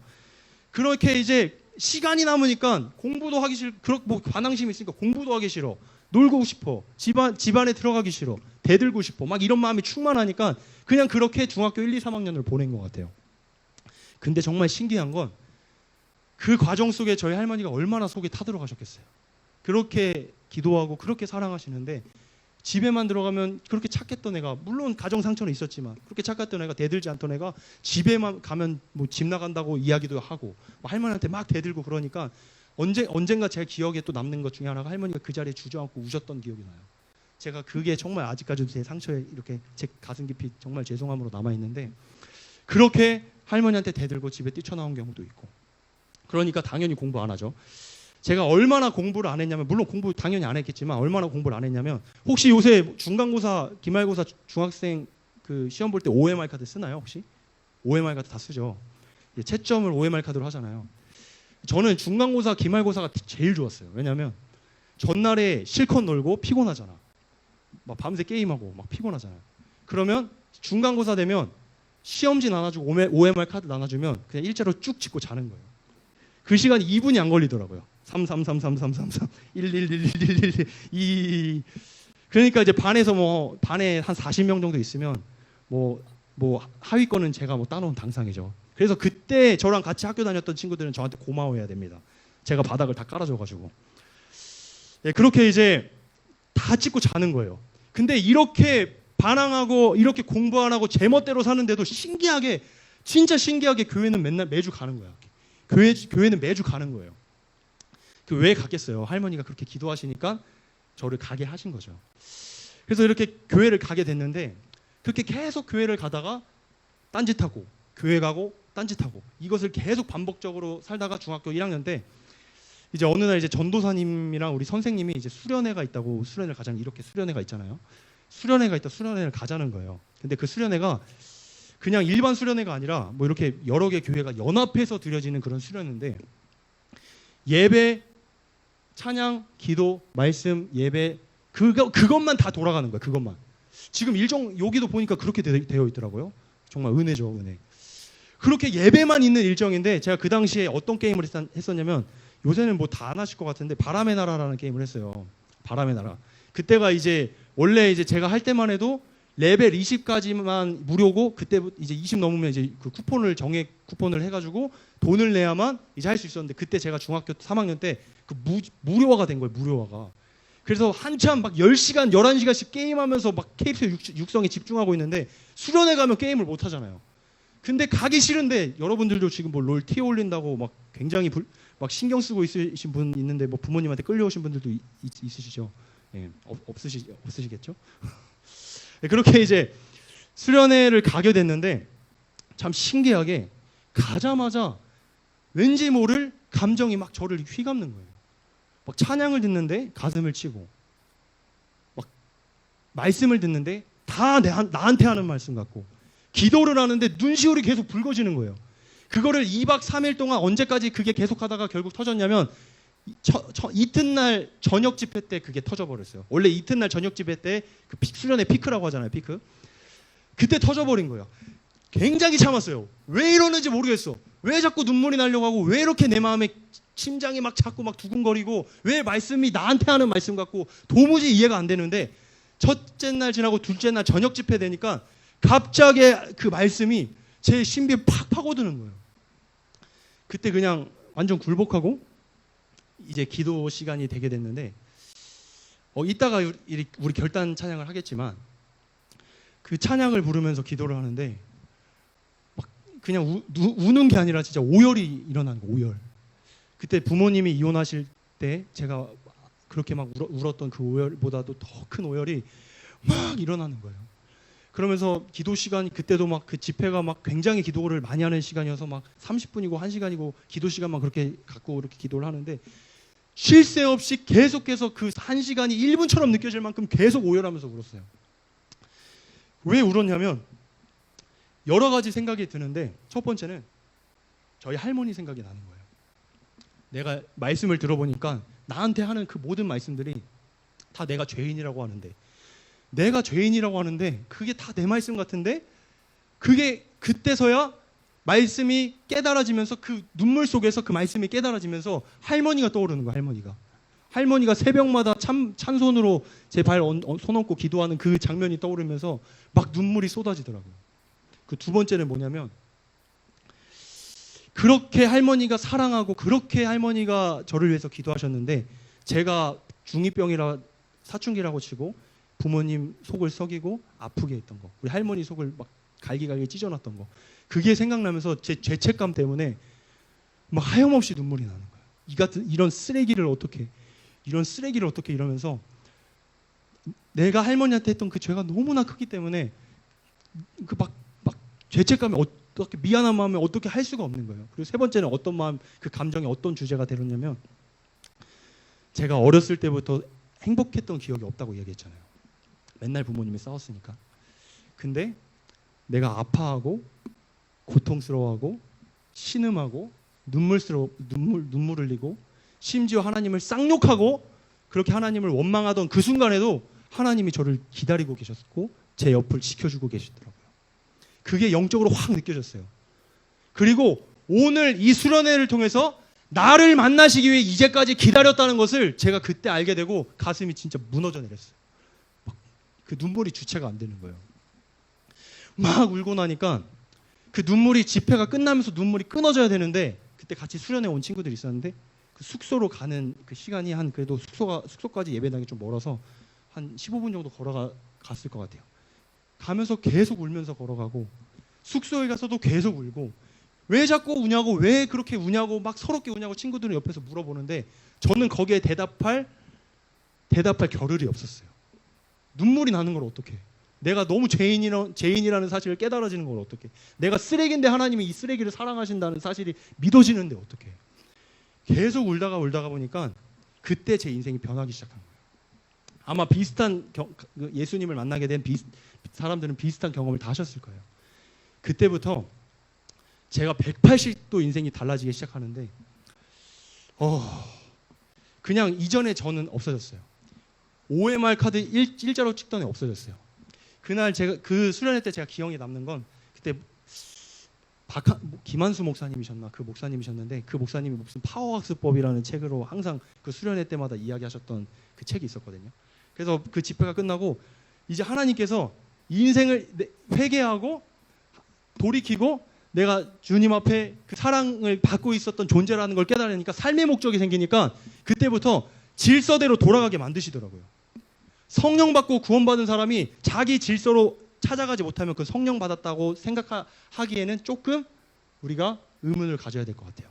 그렇게 이제 시간이 남으니까 공부도 하기 싫고 뭐 반항심이 있으니까 공부도 하기 싫어. 놀고 싶어. 집안에 들어가기 싫어. 대들고 싶어. 막 이런 마음이 충만하니까 그냥 그렇게 중학교 1, 2, 3학년을 보낸 것 같아요. 근데 정말 신기한 건 그 과정 속에 저희 할머니가 얼마나 속에 타들어가셨겠어요. 그렇게 기도하고 그렇게 사랑하시는데 집에만 들어가면 그렇게 착했던 애가 물론 가정 상처는 있었지만 그렇게 착했던 애가 대들지 않던 애가 집에만 가면 뭐 집 나간다고 이야기도 하고 뭐 할머니한테 막 대들고 그러니까 언젠가 제 기억에 또 남는 것 중에 하나가 할머니가 그 자리에 주저앉고 우셨던 기억이 나요. 제가 그게 정말 아직까지도 제 상처에 이렇게 제 가슴 깊이 정말 죄송함으로 남아있는데 그렇게 할머니한테 대들고 집에 뛰쳐나온 경우도 있고 그러니까 당연히 공부 안 하죠. 제가 얼마나 공부를 안 했냐면 물론 공부 당연히 안 했겠지만 얼마나 공부를 안 했냐면 혹시 요새 중간고사, 기말고사 중학생 그 시험 볼 때 OMR 카드 쓰나요 혹시? OMR 카드 다 쓰죠. 채점을 OMR 카드로 하잖아요. 저는 중간고사, 기말고사가 제일 좋았어요. 왜냐하면 전날에 실컷 놀고 피곤하잖아. 막 밤새 게임하고 막 피곤하잖아요. 그러면 중간고사 되면 시험지 나눠주고 OMR 카드 나눠주면 그냥 일자로 쭉 짚고 자는 거예요. 그 시간이 2분이 안 걸리더라고요. 3, 3, 3, 3, 3, 3, 3, 1, 1, 1, 1, 1, 1, 2. 그러니까 이제 반에 한 40명 정도 있으면 뭐 하위권은 제가 뭐 따놓은 당상이죠. 그래서 그때 저랑 같이 학교 다녔던 친구들은 저한테 고마워해야 됩니다. 제가 바닥을 다 깔아줘가지고. 네, 그렇게 이제 다 찍고 자는 거예요. 근데 이렇게 반항하고 이렇게 공부 안 하고 제멋대로 사는데도 신기하게 진짜 신기하게 교회는 매주 가는 거야. 교회는 매주 가는 거예요. 왜 갔겠어요? 할머니가 그렇게 기도하시니까 저를 가게 하신 거죠. 그래서 이렇게 교회를 가게 됐는데 그렇게 계속 교회를 가다가 딴짓하고 교회 가고 딴짓하고 이것을 계속 반복적으로 살다가 중학교 1학년 때 이제 어느 날 이제 전도사님이랑 우리 선생님이 이제 수련회가 있다고 수련회를 가자는 이렇게 수련회가 있잖아요. 수련회가 있다 수련회를 가자는 거예요. 근데 그 수련회가 그냥 일반 수련회가 아니라 뭐 이렇게 여러 개 교회가 연합해서 드려지는 그런 수련회인데 예배, 찬양, 기도, 말씀, 예배 그것만 다 돌아가는 거예요. 그것만. 지금 일정 여기도 보니까 그렇게 되어 있더라고요. 정말 은혜죠, 은혜. 그렇게 예배만 있는 일정인데 제가 그 당시에 어떤 게임을 했었냐면 요새는 뭐 다 안 하실 것 같은데 바람의 나라라는 게임을 했어요. 바람의 나라. 그때가 이제 원래 이제 제가 할 때만 해도 레벨 20까지만 무료고 그때부터 이제 20 넘으면 이제 그 정액 쿠폰을 해가지고 돈을 내야만 이제 할 수 있었는데 그때 제가 중학교 3학년 때 그 무료화가 된 거예요. 무료화가. 그래서 한참 막 10시간, 11시간씩 게임하면서 막 KBS 육성에 집중하고 있는데 수련회 가면 게임을 못 하잖아요. 근데 가기 싫은데 여러분들도 지금 뭐 롤 티 올린다고 막 굉장히 막 신경 쓰고 있으신 분 있는데 뭐 부모님한테 끌려오신 분들도 있으시죠? 예, 없으시겠죠? 그렇게 이제 수련회를 가게 됐는데 참 신기하게 가자마자 왠지 모를 감정이 막 저를 휘감는 거예요. 막 찬양을 듣는데 가슴을 치고 막 말씀을 듣는데 다 나한테 하는 말씀 같고 기도를 하는데 눈시울이 계속 붉어지는 거예요. 그거를 2박 3일 동안 언제까지 그게 계속하다가 결국 터졌냐면 이튿날 저녁 집회 때 그게 터져버렸어요. 원래 이튿날 저녁 집회 때 그 수련회 피크라고 하잖아요. 피크. 그때 터져버린 거예요. 굉장히 참았어요. 왜 이러는지 모르겠어. 왜 자꾸 눈물이 나려고 하고, 왜 이렇게 내 마음에 심장이 막 자꾸 막 두근거리고, 왜 말씀이 나한테 하는 말씀 같고 도무지 이해가 안 되는데, 첫째 날 지나고 둘째 날 저녁 집회 되니까 갑자기 그 말씀이 제 신비에 팍 파고드는 거예요. 그때 그냥 완전 굴복하고 이제 기도 시간이 되게 됐는데, 이따가 우리 결단 찬양을 하겠지만, 그 찬양을 부르면서 기도를 하는데 막 그냥 우는 게 아니라 진짜 오열이 일어나는 거예요. 오열. 그때 부모님이 이혼하실 때 제가 그렇게 막 울었던 그 오열보다도 더 큰 오열이 막 일어나는 거예요. 그러면서 기도 시간이, 그때도 막 그 집회가 막 굉장히 기도를 많이 하는 시간이어서 막 30분이고 1시간이고 기도 시간만 그렇게 갖고 이렇게 기도를 하는데, 쉴 새 없이 계속해서 그 1시간이 1분처럼 느껴질 만큼 계속 오열하면서 울었어요. 왜 울었냐면 여러 가지 생각이 드는데, 첫 번째는 저희 할머니 생각이 나는 거예요. 내가 말씀을 들어보니까 나한테 하는 그 모든 말씀들이 다 내가 죄인이라고 하는데, 그게 다 내 말씀 같은데, 그게 그때서야 말씀이 깨달아지면서, 그 눈물 속에서 그 말씀이 깨달아지면서 할머니가 떠오르는 거야. 할머니가 새벽마다 찬손으로 제 발 손 얹고 기도하는 그 장면이 떠오르면서 막 눈물이 쏟아지더라고요. 그 두 번째는 뭐냐면, 그렇게 할머니가 사랑하고 그렇게 할머니가 저를 위해서 기도하셨는데, 제가 중2병이라 사춘기라고 치고 부모님 속을 썩이고 아프게 했던 거, 우리 할머니 속을 막 갈기갈기 찢어놨던 거, 그게 생각나면서 제 죄책감 때문에 막 하염없이 눈물이 나는 거예요. 이런 쓰레기를 어떻게 이러면서 내가 할머니한테 했던 그 죄가 너무나 크기 때문에 그 막 죄책감이, 어떻게 미안한 마음에 어떻게 할 수가 없는 거예요. 그리고 세 번째는 어떤 마음, 그 감정이 어떤 주제가 되었냐면, 제가 어렸을 때부터 행복했던 기억이 없다고 얘기했잖아요. 맨날 부모님이 싸웠으니까. 근데 내가 아파하고 고통스러워하고 신음하고 눈물 흘리고 심지어 하나님을 쌍욕하고 그렇게 하나님을 원망하던 그 순간에도 하나님이 저를 기다리고 계셨고 제 옆을 지켜주고 계시더라고요. 그게 영적으로 확 느껴졌어요. 그리고 오늘 이 수련회를 통해서 나를 만나시기 위해 이제까지 기다렸다는 것을 제가 그때 알게 되고 가슴이 진짜 무너져 내렸어요. 그 눈물이 주체가 안 되는 거예요. 막 울고 나니까 그 눈물이, 집회가 끝나면서 눈물이 끊어져야 되는데, 그때 같이 수련회 온 친구들이 있었는데 그 숙소로 가는 그 시간이 그래도 숙소까지 예배당이 좀 멀어서 한 15분 정도 걸어갔을 것 같아요. 가면서 계속 울면서 걸어가고, 숙소에 가서도 계속 울고, 왜 자꾸 우냐고, 왜 그렇게 우냐고, 막 서럽게 우냐고 친구들은 옆에서 물어보는데, 저는 거기에 대답할 겨를이 없었어요. 눈물이 나는 걸 어떡해. 내가 너무 죄인이라는 사실을 깨달아지는 걸 어떡해. 내가 쓰레기인데 하나님이 이 쓰레기를 사랑하신다는 사실이 믿어지는데 어떡해. 계속 울다가 보니까 그때 제 인생이 변하기 시작한 거예요. 아마 비슷한 예수님을 만나게 된 사람들은 비슷한 경험을 다 하셨을 거예요. 그때부터 제가 180도 인생이 달라지기 시작하는데, 그냥 이전에 저는 없어졌어요. OMR 카드 일자로 찍던 애 없어졌어요. 그날 제가 그 수련회 때 제가 기억에 남는 건, 그때 김한수 목사님이셨나, 그 목사님이셨는데, 그 목사님이 무슨 파워학습법이라는 책으로 항상 그 수련회 때마다 이야기하셨던 그 책이 있었거든요. 그래서 그 집회가 끝나고 이제 하나님께서 인생을 회개하고 돌이키고 내가 주님 앞에 그 사랑을 받고 있었던 존재라는 걸 깨달으니까 삶의 목적이 생기니까 그때부터 질서대로 돌아가게 만드시더라고요. 성령 받고 구원받은 사람이 자기 질서로 찾아가지 못하면 그 성령 받았다고 생각하기에는 조금 우리가 의문을 가져야 될 것 같아요.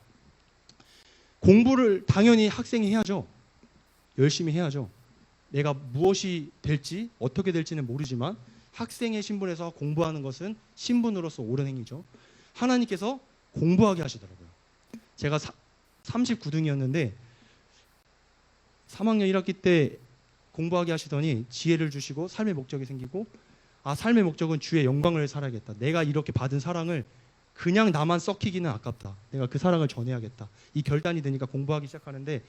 공부를 당연히 학생이 해야죠. 열심히 해야죠. 내가 무엇이 될지 어떻게 될지는 모르지만 학생의 신분에서 공부하는 것은 신분으로서 옳은 행위죠. 하나님께서 공부하게 하시더라고요. 제가 39등이었는데 3학년 1학기 때 공부하게 하시더니 지혜를 주시고 삶의 목적이 생기고, 삶의 목적은 주의 영광을 살아야겠다. 내가 이렇게 받은 사랑을 그냥 나만 썩히기는 아깝다. 내가 그 사랑을 전해야겠다. 이 결단이 되니까 공부하기 시작하는데,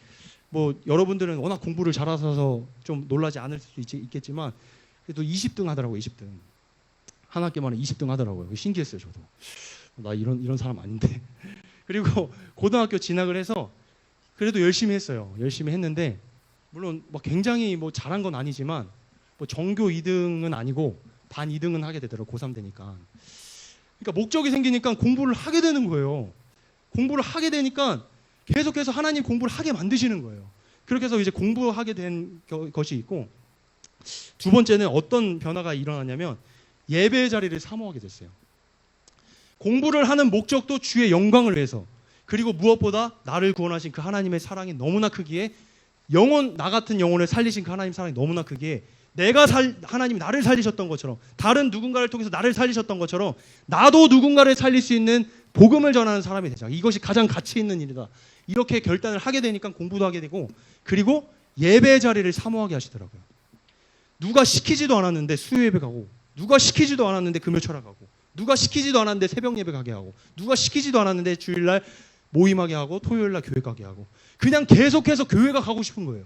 뭐 여러분들은 워낙 공부를 잘하셔서 좀 놀라지 않을 수도 있겠지만 그래도 20등 하더라고요. 20등. 한 학기 만에 20등 하더라고요. 신기했어요, 저도. 나 이런 사람 아닌데. 그리고 고등학교 진학을 해서 그래도 열심히 했어요. 열심히 했는데 물론 뭐 굉장히 뭐 잘한 건 아니지만 뭐 전교 2등은 아니고 반 2등은 하게 되더라고요. 고3 되니까. 그러니까 목적이 생기니까 공부를 하게 되는 거예요. 공부를 하게 되니까 계속해서 하나님 공부를 하게 만드시는 거예요. 그렇게 해서 이제 공부하게 된 것이 있고, 두 번째는 어떤 변화가 일어났냐면 예배의 자리를 사모하게 됐어요. 공부를 하는 목적도 주의 영광을 위해서, 그리고 무엇보다 나를 구원하신 그 하나님의 사랑이 너무나 크기에, 나 같은 영혼을 살리신 그 하나님 사랑이 너무나 크기에, 하나님이 나를 살리셨던 것처럼, 다른 누군가를 통해서 나를 살리셨던 것처럼 나도 누군가를 살릴 수 있는 복음을 전하는 사람이 되자. 이것이 가장 가치 있는 일이다. 이렇게 결단을 하게 되니까 공부도 하게 되고, 그리고 예배의 자리를 사모하게 하시더라고요. 누가 시키지도 않았는데 수요 예배 가고, 누가 시키지도 않았는데 금요철학 가고, 누가 시키지도 않았는데 새벽 예배 가게 하고, 누가 시키지도 않았는데 주일날 모임하게 하고, 토요일날 교회 가게 하고, 그냥 계속해서 교회가 가고 싶은 거예요.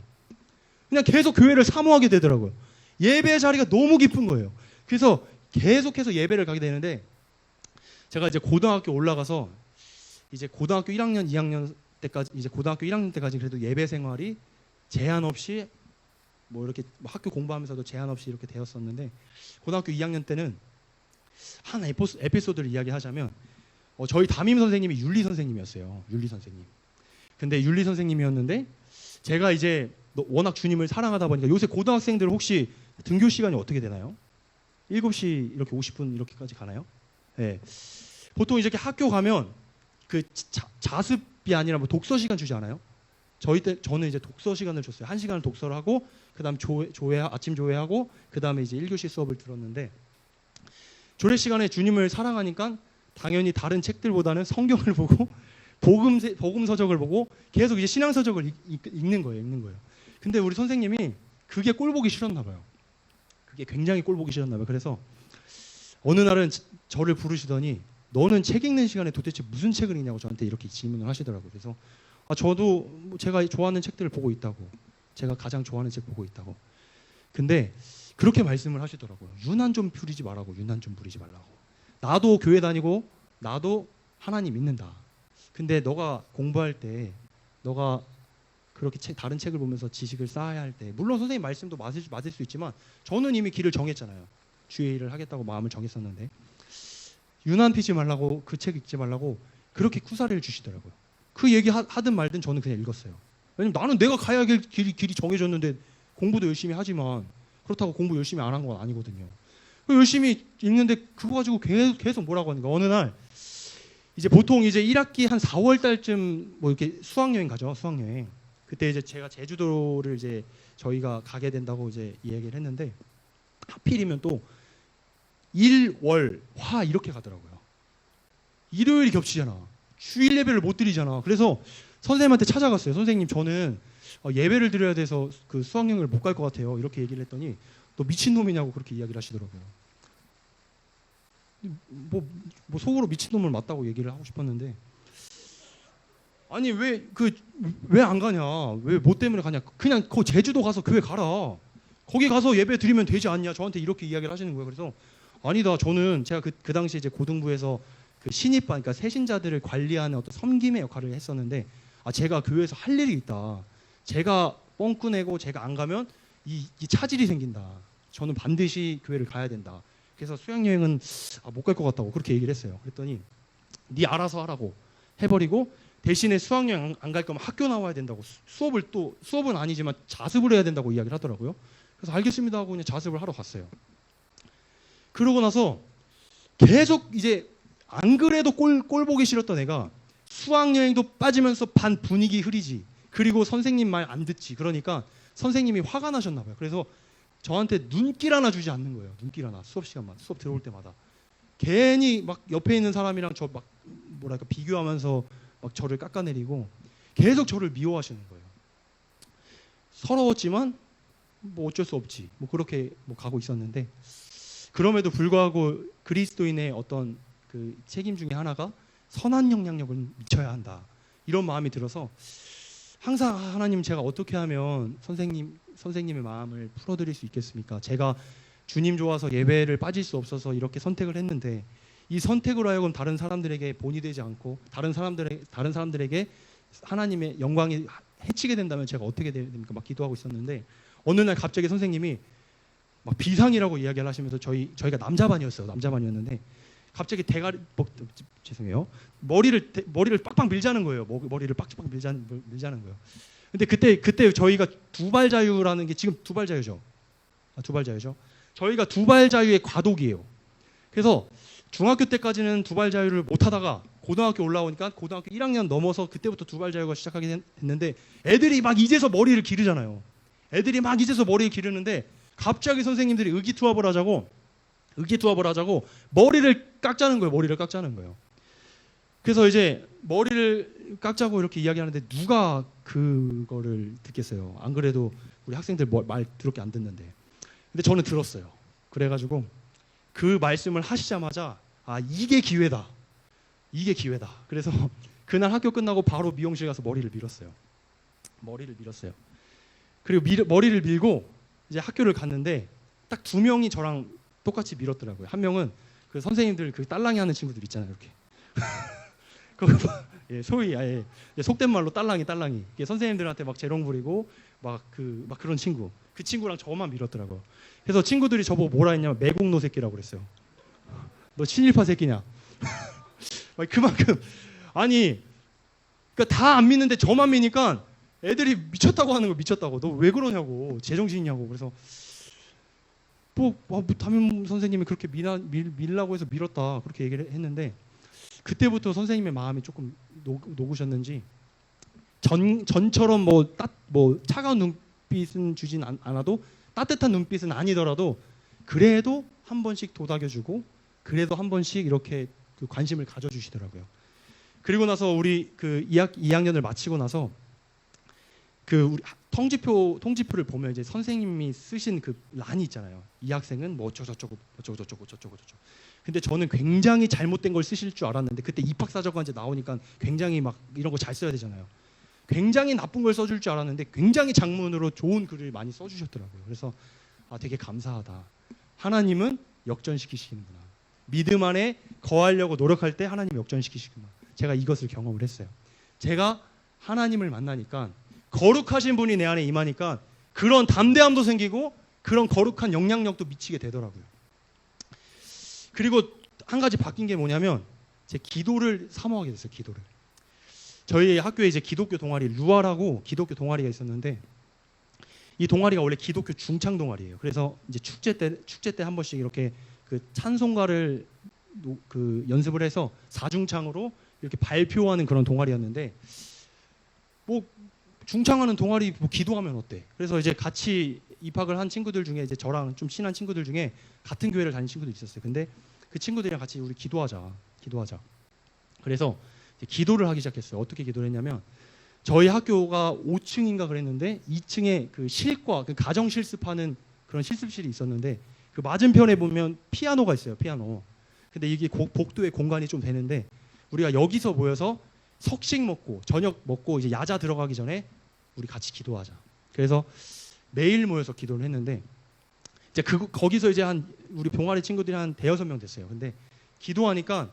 그냥 계속 교회를 사모하게 되더라고요. 예배의 자리가 너무 기쁜 거예요. 그래서 계속해서 예배를 가게 되는데, 제가 이제 고등학교 올라가서 이제 고등학교 1학년, 2학년 때까지, 이제 고등학교 1학년 때까지 그래도 예배 생활이 제한 없이 뭐 이렇게 학교 공부하면서도 제한 없이 이렇게 되었었는데, 고등학교 2학년 때는 한 에피소드를 이야기하자면, 저희 담임 선생님이 윤리 선생님이었어요. 윤리 선생님. 근데 윤리 선생님이었는데 제가 이제 워낙 주님을 사랑하다 보니까, 요새 고등학생들 혹시 등교 시간이 어떻게 되나요? 7시 이렇게 50분 이렇게까지 가나요? 네. 보통 이렇게 학교 가면 그 자습이 아니라 뭐 독서 시간 주지 않아요? 저는 이제 독서 시간을 줬어요. 1시간을 독서를 하고, 그다음 아침 조회하고, 그다음에 이제 1교시 수업을 들었는데, 조례 시간에 주님을 사랑하니까 당연히 다른 책들보다는 성경을 보고 복음 서적을 보고 계속 이제 신앙 서적을 읽는 거예요. 근데 우리 선생님이 그게 꼴보기 싫었나 봐요. 그게 굉장히 꼴보기 싫었나 봐요. 그래서 어느 날은 저를 부르시더니, 너는 책 읽는 시간에 도대체 무슨 책을 읽냐고 저한테 이렇게 질문을 하시더라고요. 그래서 저도 제가 좋아하는 책들을 보고 있다고, 제가 가장 좋아하는 책 보고 있다고. 근데 그렇게 말씀을 하시더라고요. 유난 좀 부리지 말라고, 유난 좀 부리지 말라고. 나도 교회 다니고 나도 하나님 믿는다. 근데 너가 공부할 때, 너가 그렇게 다른 책을 보면서 지식을 쌓아야 할 때, 물론 선생님 말씀도 맞을 수 있지만 저는 이미 길을 정했잖아요. 주의 일을 하겠다고 마음을 정했었는데, 유난 피지 말라고, 그 책 읽지 말라고 그렇게 쿠사리를 주시더라고요. 그 얘기 하든 말든 저는 그냥 읽었어요. 왜냐면 나는 내가 가야 할 길이 정해졌는데, 공부도 열심히 하지만 그렇다고 공부 열심히 안 한 건 아니거든요. 열심히 읽는데 그거 가지고 계속 뭐라고 하는가. 어느 날 이제 보통 이제 1학기 한 4월 달쯤 뭐 이렇게 수학여행 가죠. 수학여행. 그때 이제 제가 제주도를 이제 저희가 가게 된다고 이제 이야기를 했는데, 하필이면 또 일, 월, 화 이렇게 가더라고요. 일요일이 겹치잖아. 주일 예배를 못 드리잖아. 그래서 선생님한테 찾아갔어요. 선생님, 저는 예배를 드려야 돼서 그 수학여행을 못 갈 것 같아요. 이렇게 얘기를 했더니, 너 미친놈이냐고 그렇게 이야기를 하시더라고요. 뭐 속으로 미친놈을 맞다고 얘기를 하고 싶었는데, 아니 왜 안 가냐, 왜 뭐 때문에 가냐, 그냥 그 제주도 가서 교회 가라, 거기 가서 예배 드리면 되지 않냐, 저한테 이렇게 이야기를 하시는 거예요. 그래서 아니다, 저는 제가 그 당시에 이제 고등부에서 그 신입반, 그러니까 새신자들을 관리하는 어떤 섬김의 역할을 했었는데, 제가 교회에서 할 일이 있다, 제가 뻥꾸 내고 제가 안 가면 이 차질이 생긴다, 저는 반드시 교회를 가야 된다. 그래서 수학여행은 못 갈 것 같다고 그렇게 얘기를 했어요. 그랬더니 네 알아서 하라고 해버리고, 대신에 수학여행 안 갈 거면 학교 나와야 된다고, 수업은 아니지만 자습을 해야 된다고 이야기를 하더라고요. 그래서 알겠습니다 하고 그냥 자습을 하러 갔어요. 그러고 나서 계속 이제 안 그래도 꼴 보기 싫었던 애가 수학여행도 빠지면서 반 분위기 흐리지, 그리고 선생님 말 안 듣지. 그러니까 선생님이 화가 나셨나 봐요. 그래서 저한테 눈길 하나 주지 않는 거예요. 눈길 하나. 수업 들어올 때마다 괜히 막 옆에 있는 사람이랑 저 막 뭐랄까 비교하면서 막 저를 깎아내리고 계속 저를 미워하시는 거예요. 서러웠지만 뭐 어쩔 수 없지, 뭐 그렇게 뭐 가고 있었는데, 그럼에도 불구하고 그리스도인의 어떤 그 책임 중에 하나가 선한 영향력을 미쳐야 한다, 이런 마음이 들어서 항상 하나님, 제가 어떻게 하면 선생님의 마음을 풀어드릴 수 있겠습니까? 제가 주님 좋아서 예배를 빠질 수 없어서 이렇게 선택을 했는데 이 선택으로 하여금 다른 사람들에게 본이 되지 않고 다른 사람들에게 하나님의 영광이 해치게 된다면 제가 어떻게 됩니까? 막 기도하고 있었는데 어느 날 갑자기 선생님이 막 비상이라고 이야기를 하시면서 저희가 남자반이었어요. 남자반이었는데 갑자기 죄송해요. 머리를 빡빡 밀자는 거예요. 머리를 빡빡 밀자는 거예요. 근데 그때 저희가 두발 자유라는 게 지금 두발 자유죠. 두발 자유죠. 저희가 두발 자유의 과도기예요. 그래서 중학교 때까지는 두발 자유를 못 하다가 고등학교 올라오니까 고등학교 1학년 넘어서 그때부터 두발 자유가 시작하게 됐는데 애들이 막 이제서 머리를 기르잖아요. 애들이 막 이제서 머리를 기르는데 갑자기 선생님들이 의기투합을 하자고 머리를 깎자는 거예요. 그래서 이제 머리를 깎자고 이렇게 이야기하는데 누가 그거를 듣겠어요. 안 그래도 우리 학생들 말 더럽게 안 듣는데. 근데 저는 들었어요. 그래가지고 그 말씀을 하시자마자 이게 기회다. 그래서 그날 학교 끝나고 바로 미용실 가서 머리를 밀었어요. 그리고 머리를 밀고 이제 학교를 갔는데 딱 2명이 저랑 똑같이 밀었더라고요. 한 명은 그 선생님들 그 딸랑이 하는 친구들 있잖아요. 이렇게. 소위 속된 말로 딸랑이. 이게 선생님들한테 막 재롱 부리고 막 그런 친구. 그 친구랑 저만 밀었더라고요. 그래서 친구들이 저보고 뭐라 했냐면 매국노 새끼라고 그랬어요. 너 친일파 새끼냐? 그만큼 그러니까 다 안 믿는데 저만 믿니까 애들이 미쳤다고 하는 거 미쳤다고. 너 왜 그러냐고. 제정신이냐고. 그래서 담임 선생님이 그렇게 밀라고 해서 밀었다 그렇게 얘기를 했는데 그때부터 선생님의 마음이 조금 녹으셨는지 전처럼 차가운 눈빛은 주진 않아도 따뜻한 눈빛은 아니더라도 그래도 한 번씩 도닥여주고 그래도 한 번씩 이렇게 그 관심을 가져주시더라고요. 그리고 나서 우리 그 2학년을 마치고 나서 그 우리 통지표를 보면 이제 선생님이 쓰신 그 란이 있잖아요. 이 학생은 뭐 어쩌고. 근데 저는 굉장히 잘못된 걸 쓰실 줄 알았는데 그때 입학사정관제 나오니까 굉장히 막 이런 거 잘 써야 되잖아요. 굉장히 나쁜 걸 써줄 줄 알았는데 굉장히 장문으로 좋은 글을 많이 써주셨더라고요. 그래서 되게 감사하다. 하나님은 역전시키시는구나. 믿음 안에 거하려고 노력할 때 하나님 역전시키시구나. 제가 이것을 경험을 했어요. 제가 하나님을 만나니까 거룩하신 분이 내 안에 임하니까 그런 담대함도 생기고 그런 거룩한 영향력도 미치게 되더라고요. 그리고 한 가지 바뀐 게 뭐냐면 제 기도를 사모하게 됐어요. 기도를. 저희 학교에 이제 기독교 동아리 루아라고 기독교 동아리가 있었는데 이 동아리가 원래 기독교 중창 동아리예요. 그래서 이제 축제 때 한 번씩 이렇게 그 찬송가를 그 연습을 해서 사중창으로 이렇게 발표하는 그런 동아리였는데 중창하는 동아리 기도하면 어때? 그래서 이제 같이 입학을 한 친구들 중에 이제 저랑 좀 친한 친구들 중에 같은 교회를 다닌 친구도 있었어요. 근데 그 친구들이랑 같이 우리 기도하자. 그래서 이제 기도를 하기 시작했어요. 어떻게 기도를 했냐면 저희 학교가 5층인가 그랬는데 2층에 그 실과 그 가정 실습하는 그런 실습실이 있었는데 그 맞은편에 보면 피아노가 있어요. 피아노. 근데 이게 복도에 공간이 좀 되는데 우리가 여기서 모여서 석식 먹고 저녁 먹고 이제 야자 들어가기 전에 우리 같이 기도하자. 그래서 매일 모여서 기도를 했는데 이제 거기서 이제 우리 동아리 친구들이 한 대여섯 명 됐어요. 근데 기도하니까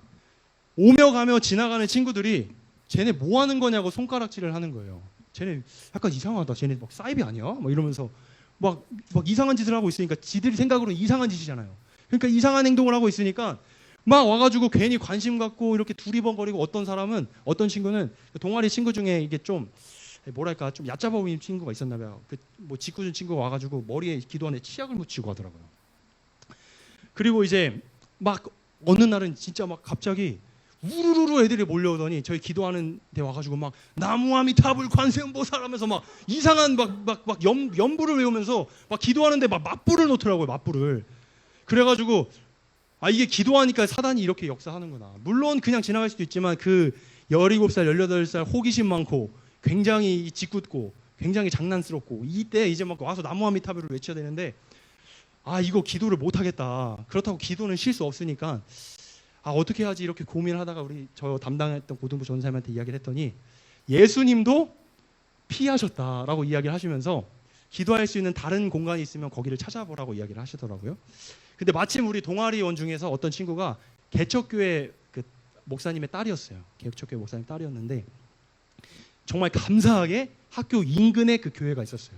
오며 가며 지나가는 친구들이 쟤네 뭐 하는 거냐고 손가락질을 하는 거예요. 쟤네 약간 이상하다. 쟤네 막 사이비 아니야? 막 이러면서 막 이상한 짓을 하고 있으니까 지들 생각으로는 이상한 짓이잖아요. 그러니까 이상한 행동을 하고 있으니까 막 와가지고 괜히 관심 갖고 이렇게 두리번거리고 어떤 친구는 동아리 친구 중에 이게 좀 뭐랄까 좀 얕잡아 보이는 친구가 있었나 봐요. 뭐 직구준 친구가 와가지고 머리에 기도안에 치약을 묻히고 하더라고요. 그리고 이제 막 어느 날은 진짜 막 갑자기 우르르르 애들이 몰려오더니 저희 기도하는 데 와가지고 막 나무아미타불 관세음보살 하면서 막 이상한 연부를 외우면서 막 기도하는데 막 맞불을 놓더라고요. 맞불을. 그래가지고 이게 기도하니까 사단이 이렇게 역사하는구나. 물론 그냥 지나갈 수도 있지만 그 17살, 18살 호기심 많고 굉장히 짓궂고 굉장히 장난스럽고 이때 이제 막 와서 나무아미타불을 외쳐야 되는데 이거 기도를 못 하겠다. 그렇다고 기도는 쉴 수 없으니까 어떻게 하지 이렇게 고민하다가 저 담당했던 고등부 전사님한테 이야기를 했더니 예수님도 피하셨다라고 이야기를 하시면서 기도할 수 있는 다른 공간이 있으면 거기를 찾아보라고 이야기를 하시더라고요. 근데 마침 우리 동아리원 중에서 어떤 친구가 개척교회 그 목사님의 딸이었어요. 개척교회 목사님 딸이었는데 정말 감사하게 학교 인근에 그 교회가 있었어요.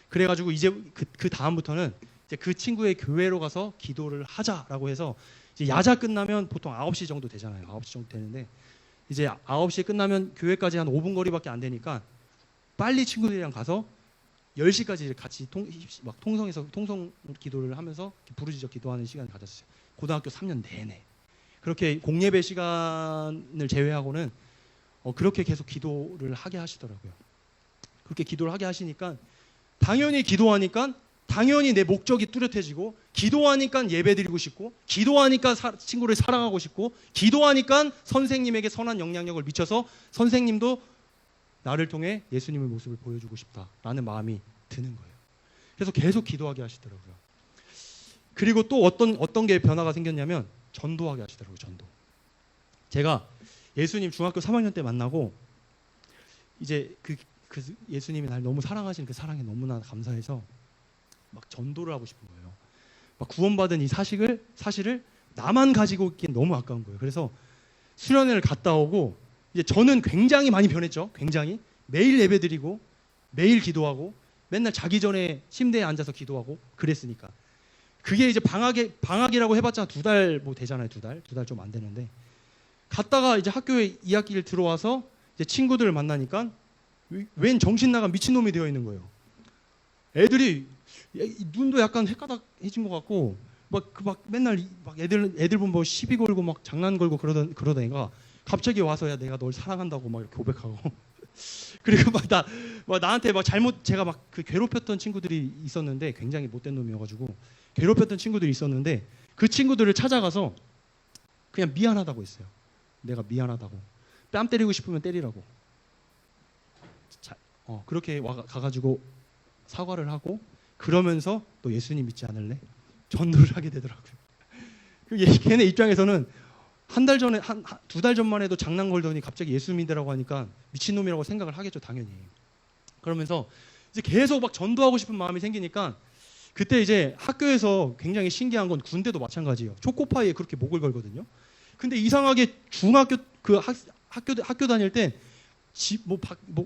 그래가지고 이제 그 다음부터는 이제 그 친구의 교회로 가서 기도를 하자라고 해서 이제 야자 끝나면 보통 9시 정도 되잖아요. 9시 정도 되는데 이제 9시에 끝나면 교회까지 한 5분 거리밖에 안 되니까 빨리 친구들이랑 가서 10시까지 같이 통성 기도를 하면서 부르짖어 기도하는 시간을 가졌어요. 고등학교 3년 내내. 그렇게 공예배 시간을 제외하고는 그렇게 계속 기도를 하게 하시더라고요. 그렇게 기도를 하게 하시니까 당연히 기도하니까 당연히 내 목적이 뚜렷해지고 기도하니까 예배드리고 싶고 기도하니까 친구를 사랑하고 싶고 기도하니까 선생님에게 선한 영향력을 미쳐서 선생님도 나를 통해 예수님의 모습을 보여주고 싶다라는 마음이 드는 거예요. 그래서 계속 기도하게 하시더라고요. 그리고 또 어떤 게 변화가 생겼냐면 전도하게 하시더라고요. 전도. 제가 예수님 중학교 3학년 때 만나고 이제 그 예수님이 날 너무 사랑하시는 그 사랑에 너무나 감사해서 막 전도를 하고 싶은 거예요. 막 구원받은 이 사실을 나만 가지고 있기엔 너무 아까운 거예요. 그래서 수련회를 갔다 오고 이제 저는 굉장히 많이 변했죠. 굉장히 매일 예배드리고 매일 기도하고 맨날 자기 전에 침대에 앉아서 기도하고 그랬으니까 그게 이제 방학이라고 해봤자 2달 뭐 되잖아요. 2달 좀 안 되는데 갔다가 이제 학교에 2학기를 들어와서 이제 친구들을 만나니까 웬 정신 나간 미친놈이 되어 있는 거예요. 애들이 눈도 약간 헷가닥해진 것 같고 막 맨날 막 애들 보면 뭐 시비 걸고 막 장난 걸고 그러던 애가 갑자기 와서 야 내가 널 사랑한다고 막 이렇게 고백하고 그리고 나한테 막 제가 막 그 괴롭혔던 친구들이 있었는데 굉장히 못된 놈이어가지고 괴롭혔던 친구들이 있었는데 그 친구들을 찾아가서 그냥 미안하다고 했어요. 내가 미안하다고 뺨 때리고 싶으면 때리라고. 그렇게 가가지고 사과를 하고 그러면서 너 예수님 믿지 않을래? 전도를 하게 되더라고요. 걔네 입장에서는 한 달 전에 2달 전만 해도 장난 걸더니 갑자기 예수 믿으라고 하니까 미친놈이라고 생각을 하겠죠, 당연히. 그러면서 이제 계속 막 전도하고 싶은 마음이 생기니까 그때 이제 학교에서 굉장히 신기한 건 군대도 마찬가지예요. 초코파이에 그렇게 목을 걸거든요. 근데 이상하게 중학교 그 학교 다닐 때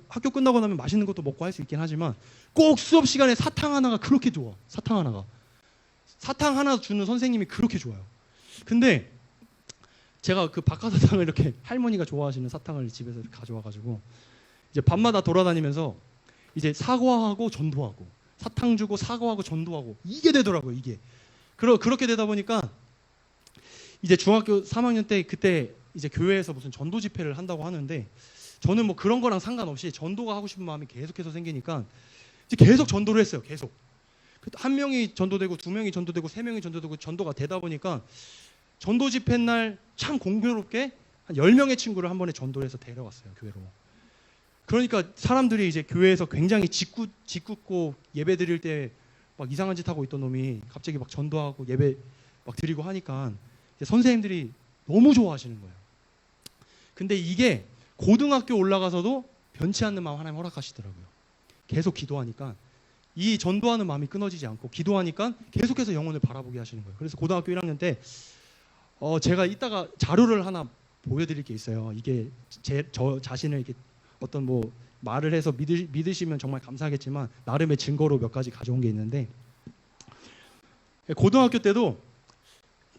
학교 끝나고 나면 맛있는 것도 먹고 할 수 있긴 하지만 꼭 수업 시간에 사탕 하나가 그렇게 좋아. 사탕 하나 주는 선생님이 그렇게 좋아요. 근데 제가 그 박하사탕을 이렇게 할머니가 좋아하시는 사탕을 집에서 가져와가지고 이제 밤마다 돌아다니면서 이제 사과하고 전도하고 사탕 주고 사과하고 전도하고 이게 되더라고요. 이게 그렇게 되다 보니까 이제 중학교 3학년 때 그때 이제 교회에서 무슨 전도 집회를 한다고 하는데 저는 뭐 그런 거랑 상관없이 전도가 하고 싶은 마음이 계속해서 생기니까 이제 계속 전도를 했어요. 계속. 한 명이 전도되고 2명이 전도되고 3명이 전도되고 전도가 되다 보니까 전도 집회 날 참 공교롭게 한 10명의 친구를 한 번에 전도를 해서 데려왔어요. 교회로. 그러니까 사람들이 이제 교회에서 굉장히 짓궂고 예배 드릴 때 막 이상한 짓 하고 있던 놈이 갑자기 막 전도하고 예배 막 드리고 하니까 이제 선생님들이 너무 좋아하시는 거예요. 근데 이게 고등학교 올라가서도 변치 않는 마음 하나님 허락하시더라고요. 계속 기도하니까 이 전도하는 마음이 끊어지지 않고 기도하니까 계속해서 영혼을 바라보게 하시는 거예요. 그래서 고등학교 1학년 때 제가 이따가 자료를 하나 보여드릴 게 있어요. 이게 저 자신을 이렇게 어떤 뭐 말을 해서 믿으시면 정말 감사하겠지만 나름의 증거로 몇 가지 가져온 게 있는데 고등학교 때도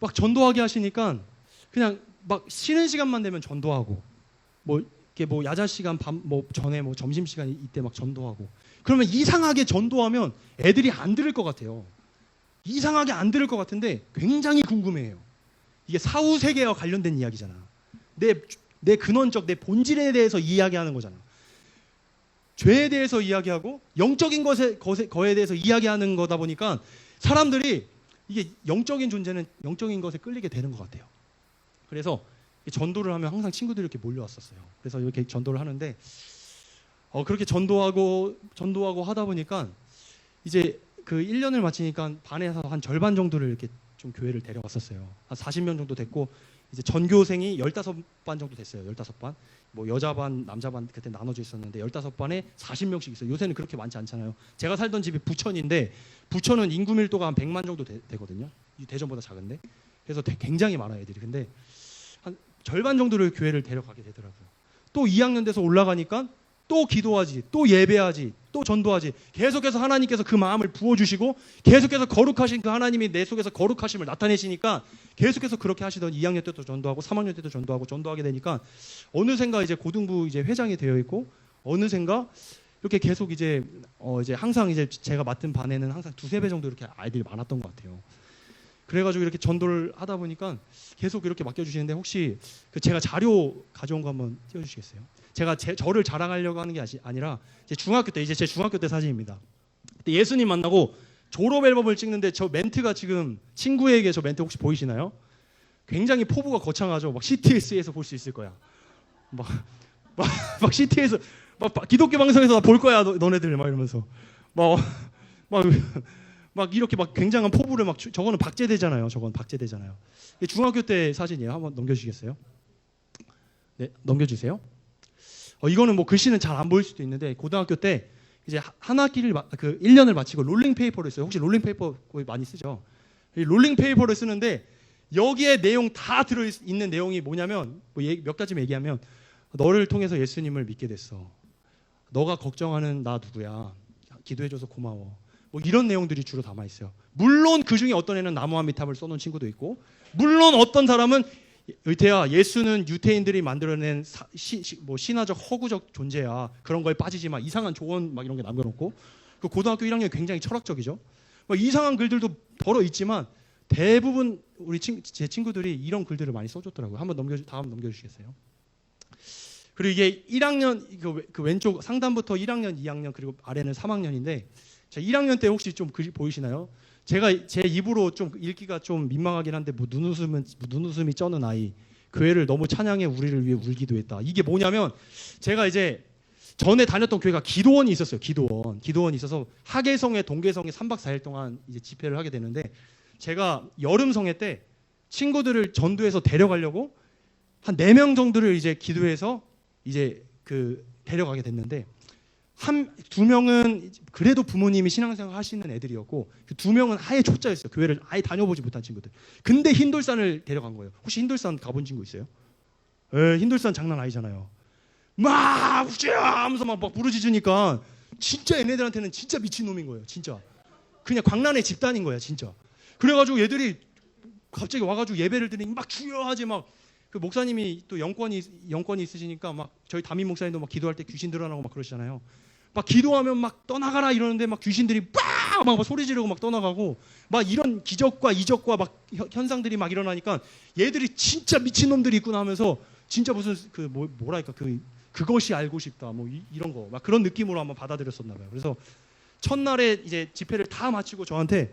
막 전도하게 하시니까 그냥 막 쉬는 시간만 되면 전도하고 뭐 이렇게 뭐 야자 시간 밤 뭐 전에 뭐 점심 시간 이때 막 전도하고 그러면 이상하게 전도하면 애들이 안 들을 것 같아요. 이상하게 안 들을 것 같은데 굉장히 궁금해해요. 이게 사후 세계와 관련된 이야기잖아. 내 근원적 내 본질에 대해서 이야기하는 거잖아. 죄에 대해서 이야기하고 영적인 거에 대해서 이야기하는 거다 보니까 사람들이 이게 영적인 존재는 영적인 것에 끌리게 되는 것 같아요. 그래서 전도를 하면 항상 친구들이 이렇게 몰려왔었어요. 그래서 이렇게 전도를 하는데 그렇게 전도하고 하다 보니까 이제 그 1년을 마치니까 반에서 한 절반 정도를 이렇게 좀 교회를 데려갔었어요. 한 40명 정도 됐고 이제 전교생이 15반 정도 됐어요. 15반. 뭐 여자 반, 남자 반 그때 나눠져 있었는데 15반에 40명씩 있어요. 요새는 그렇게 많지 않잖아요. 제가 살던 집이 부천인데 부천은 인구 밀도가 한 100만 정도 되거든요. 이 대전보다 작은데. 그래서 굉장히 많아요, 애들이. 근데 한 절반 정도를 교회를 데려가게 되더라고요. 또 2학년 돼서 올라가니까 또 기도하지, 또 예배하지, 또 전도하지. 계속해서 하나님께서 그 마음을 부어주시고 계속해서 거룩하신 그 하나님이 내 속에서 거룩하심을 나타내시니까 계속해서 그렇게 하시던 2학년 때도 전도하고 3학년 때도 전도하게 되니까 어느샌가 이제 고등부 이제 회장이 되어 있고 어느샌가 이렇게 계속 이제 항상 이제 제가 맡은 반에는 항상 2-3배 정도 이렇게 아이들이 많았던 것 같아요. 그래가지고 이렇게 전도를 하다 보니까 계속 이렇게 맡겨주시는데 혹시 그 제가 자료 가져온 거 한번 띄워주시겠어요? 제가 저를 자랑하려고 하는 게 아니라 제 중학교 때 사진입니다. 그때 예수님 만나고 졸업 앨범을 찍는데 저 멘트가 지금 친구에게 저 멘트 혹시 보이시나요? 굉장히 포부가 거창하죠. 막 CTS에서 볼 수 있을 거야. 막 CT에서 막 기독교 방송에서 볼 거야 너네들 막 이러면서 막 이렇게 막 굉장한 포부를 막 저거는 박제되잖아요. 중학교 때 사진이에요. 한번 넘겨주시겠어요? 네, 넘겨주세요. 이거는 뭐 글씨는 잘 안 보일 수도 있는데 고등학교 때 이제 한 학기를 그 1년을 마치고 롤링 페이퍼를 써요. 혹시 롤링 페이퍼 거의 많이 쓰죠? 이 롤링 페이퍼를 쓰는데 여기에 내용 다 들어 있는 내용이 뭐냐면 몇 가지만 얘기하면 너를 통해서 예수님을 믿게 됐어. 너가 걱정하는 나 누구야? 기도해줘서 고마워. 뭐 이런 내용들이 주로 담아 있어요. 물론 그 중에 어떤 애는 나무 아미탑을 써놓은 친구도 있고, 물론 어떤 사람은 의태야 예수는 유태인들이 만들어낸 신화적 허구적 존재야. 그런 거에 빠지지 마. 이상한 조언 막 이런 게 남겨놓고. 그 고등학교 1학년 굉장히 철학적이죠. 이상한 글들도 벌어 있지만 대부분 제 친구들이 이런 글들을 많이 써줬더라고요. 다음 넘겨주시겠어요? 그리고 이게 1학년 그 왼쪽 상단부터 1학년, 2학년 그리고 아래는 3학년인데 제 1학년 때 혹시 좀 글이 보이시나요? 제가 제 입으로 좀 읽기가 좀 민망하긴 한데 눈웃음이 쩌는 아이 교회를 너무 찬양해 우리를 위해 울기도 했다. 이게 뭐냐면 제가 이제 전에 다녔던 교회가 기도원이 있었어요. 기도원이 있어서 하계성에 동계성에 3박 4일 동안 이제 집회를 하게 되는데 제가 여름 성회 때 친구들을 전도해서 데려가려고 한 4명 정도를 이제 기도해서 이제 데려가게 됐는데 2명은 그래도 부모님이 신앙생활 하시는 애들이었고 그 2명은 아예 초짜였어요. 교회를 아예 다녀보지 못한 친구들. 근데 흰돌산을 데려간 거예요. 혹시 흰돌산 가본 친구 있어요? 흰돌산 장난 아니잖아요. 막 우쭈야 하면서 막 부르짖으니까 진짜 얘네들한테는 진짜 미친놈인 거예요. 진짜 그냥 광란의 집단인 거야 진짜. 그래가지고 얘들이 갑자기 와가지고 예배를 드리니 막 주여 하지 막 그 목사님이 또 영권이 있으시니까 막 저희 담임 목사님도 막 기도할 때 귀신 드러나고 막 그러시잖아요. 막 기도하면 막 떠나가라 이러는데 막 귀신들이 막 소리 지르고 막 떠나가고 막 이런 기적과 이적과 막 현상들이 막 일어나니까 얘들이 진짜 미친놈들이 있구나 하면서 진짜 무슨 뭐랄까 그것이 알고 싶다 뭐 이런 거 막 그런 느낌으로 한번 받아들였었나 봐요. 그래서 첫날에 이제 집회를 다 마치고 저한테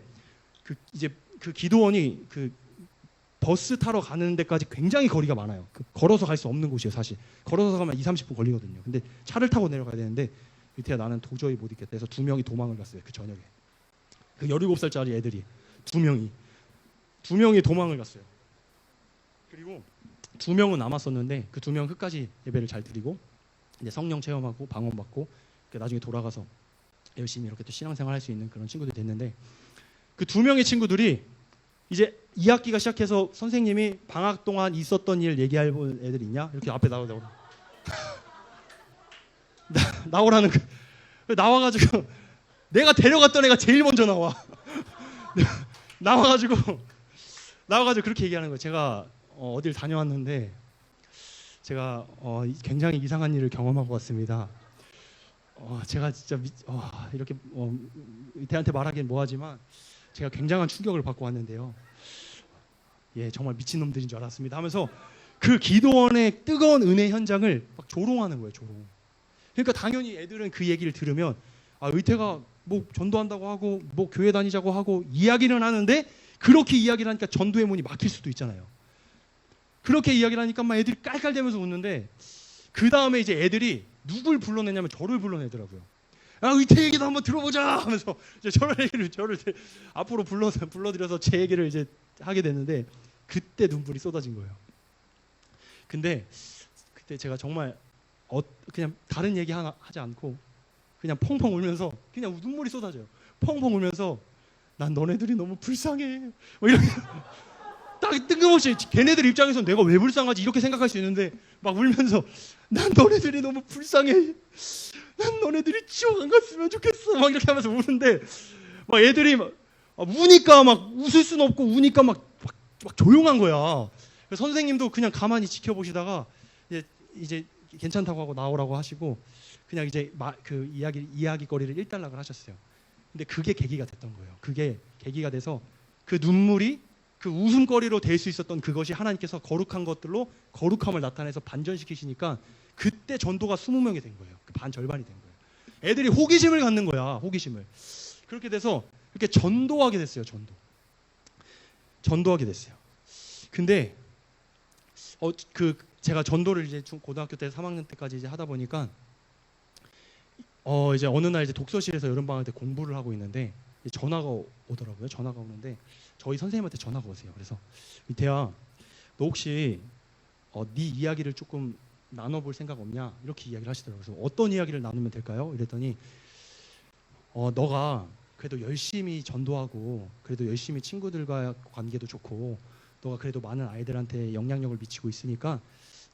그 기도원이 버스 타러 가는 데까지 굉장히 거리가 많아요. 걸어서 갈 수 없는 곳이에요, 사실. 걸어서 가면 2-30분 걸리거든요. 근데 차를 타고 내려가야 되는데 밑에 나는 도저히 못 있겠다 해서 2명이 도망을 갔어요. 그 저녁에. 그 17살짜리 애들이 2명이 도망을 갔어요. 그리고 2명은 남았었는데 그 2명 끝까지 예배를 잘 드리고 이제 성령 체험하고 방언받고 나중에 돌아가서 열심히 이렇게 또 신앙생활 할 수 있는 그런 친구들이 됐는데 그 2명의 친구들이 이제 2학기가 시작해서 선생님이 방학 동안 있었던 일 얘기할 애들 있냐? 이렇게 앞에 나오라는 나와가지고 내가 데려갔던 애가 제일 먼저 나와가지고 그렇게 얘기하는 거예요. 제가 어딜 다녀왔는데 제가 굉장히 이상한 일을 경험하고 왔습니다. 제가 진짜 이렇게 이태한테 말하기는 뭐하지만 제가 굉장한 충격을 받고 왔는데요. 정말 미친놈들인 줄 알았습니다 하면서 그 기도원의 뜨거운 은혜 현장을 막 조롱하는 거예요. 조롱. 그러니까 당연히 애들은 그 얘기를 들으면 의태가 뭐 전도한다고 하고 뭐 교회 다니자고 하고 이야기는 하는데 그렇게 이야기를 하니까 전도의 문이 막힐 수도 있잖아요. 그렇게 이야기를 하니까 막 애들이 깔깔대면서 웃는데 그 다음에 이제 애들이 누굴 불러내냐면 저를 불러내더라고요. 아, 의태 얘기도 한번 들어보자 하면서 이제 저를 앞으로 불러들여서 제 얘기를 이제 하게 됐는데 그때 눈물이 쏟아진 거예요. 근데 그때 제가 정말 그냥 다른 얘기 하나 하지 않고 그냥 펑펑 울면서 그냥 눈물이 쏟아져요. 펑펑 울면서 난 너네들이 너무 불쌍해. 뭐 이렇게 딱 뜬금없이 걔네들 입장에서 내가 왜 불쌍하지 이렇게 생각할 수 있는데 막 울면서 난 너네들이 너무 불쌍해. 난 너네들이 지옥 안 갔으면 좋겠어. 막 이렇게 하면서 우는데 막 애들이 막 우니까 막 웃을 수는 없고 우니까 막 조용한 거야. 그래서 선생님도 그냥 가만히 지켜보시다가 이제 괜찮다고 하고 나오라고 하시고 그냥 이제 그 이야기거리를 일단락을 하셨어요. 근데 그게 계기가 됐던 거예요. 그게 계기가 돼서 그 눈물이 그 웃음거리로 될 수 있었던 그것이 하나님께서 거룩한 것들로 거룩함을 나타내서 반전시키시니까 그때 전도가 20명이 된 거예요. 그 반 절반이 된 거예요. 애들이 호기심을 갖는 거야. 호기심을. 그렇게 돼서 이렇게 전도하게 됐어요. 전도하게 됐어요. 근데 제가 전도를 이제 고등학교 때 3학년 때까지 이제 하다 보니까 이제 어느 날 이제 독서실에서 여름방학 때 공부를 하고 있는데 전화가 오더라고요. 전화가 오는데 저희 선생님한테 전화가 오세요. 그래서 이태야, 너 혹시 네 이야기를 조금 나눠볼 생각 없냐? 이렇게 이야기를 하시더라고요. 그래서 어떤 이야기를 나누면 될까요? 이랬더니 너가 그래도 열심히 전도하고 그래도 열심히 친구들과 관계도 좋고 너가 그래도 많은 아이들한테 영향력을 미치고 있으니까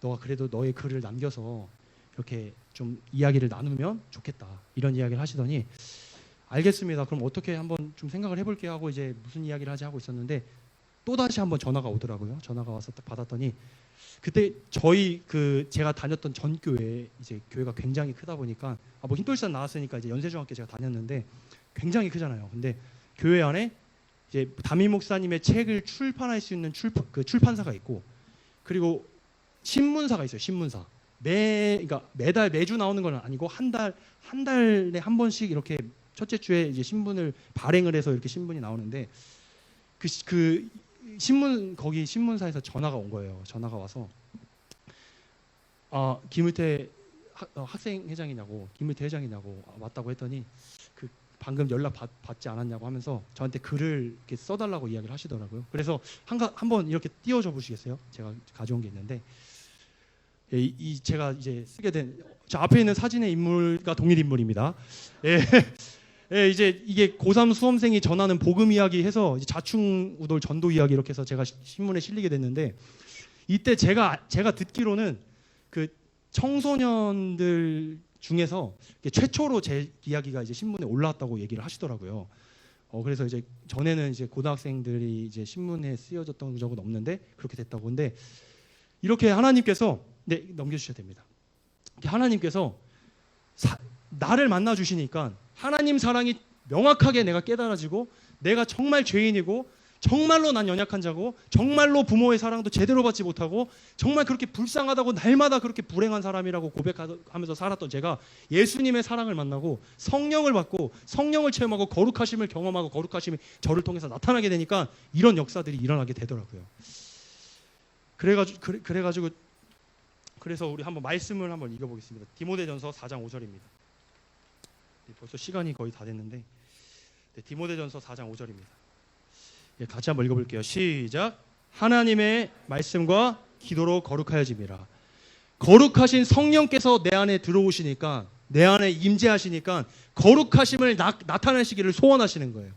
너가 그래도 너의 글을 남겨서 이렇게 좀 이야기를 나누면 좋겠다. 이런 이야기를 하시더니 알겠습니다. 그럼 어떻게 한번 좀 생각을 해볼게요 하고 이제 무슨 이야기를 하지 하고 있었는데 또 다시 한번 전화가 오더라고요. 전화가 와서 딱 받았더니 그때 저희 제가 다녔던 전 교회 이제 교회가 굉장히 크다 보니까 뭐 흰돌산 나왔으니까 이제 연세중학교 제가 다녔는데 굉장히 크잖아요. 근데 교회 안에 이제 담임 목사님의 책을 출판할 수 있는 출판사가 있고 그리고 신문사가 있어요. 신문사. 그러니까 매주 나오는 건 아니고 한 달에 한 번씩 이렇게 첫째 주에 이제 신문을 발행을 해서 이렇게 신문이 나오는데 그 신문 거기 신문사에서 전화가 온 거예요. 전화가 와서 김의태 학생 회장이냐고 김의태 회장이냐고 왔다고 했더니 방금 연락 받지 않았냐고 하면서 저한테 글을 이렇게 써달라고 이야기를 하시더라고요. 그래서 한번 이렇게 띄워줘 보시겠어요? 제가 가져온 게 있는데 제가 이제 쓰게 된 저 앞에 있는 사진의 인물과 동일 인물입니다. 예, 이제 이게 고3 수험생이 전하는 복음 이야기 해서 자충우돌 전도 이야기 이렇게 해서 제가 신문에 실리게 됐는데 이때 제가 듣기로는 그 청소년들 중에서 최초로 제 이야기가 이제 신문에 올라왔다고 얘기를 하시더라고요. 그래서 이제 전에는 이제 고등학생들이 이제 신문에 쓰여졌던 적은 없는데 그렇게 됐다고. 근데 이렇게 하나님께서 넘겨주셔야 됩니다. 하나님께서 나를 만나 주시니까 하나님 사랑이 명확하게 내가 깨달아지고 내가 정말 죄인이고 정말로 난 연약한 자고 정말로 부모의 사랑도 제대로 받지 못하고 정말 그렇게 불쌍하다고 날마다 그렇게 불행한 사람이라고 고백하면서 살았던 제가 예수님의 사랑을 만나고 성령을 받고 성령을 체험하고 거룩하심을 경험하고 거룩하심이 저를 통해서 나타나게 되니까 이런 역사들이 일어나게 되더라고요. 그래서 우리 한번 말씀을 한번 읽어보겠습니다. 디모데전서 4장 5절입니다. 벌써 시간이 거의 다 됐는데 디모데전서 4장 5절입니다. 같이 한번 읽어볼게요. 시작. 하나님의 말씀과 기도로 거룩하여짐이라. 거룩하신 성령께서 내 안에 들어오시니까 내 안에 임재하시니까 거룩하심을 나타내시기를 소원하시는 거예요.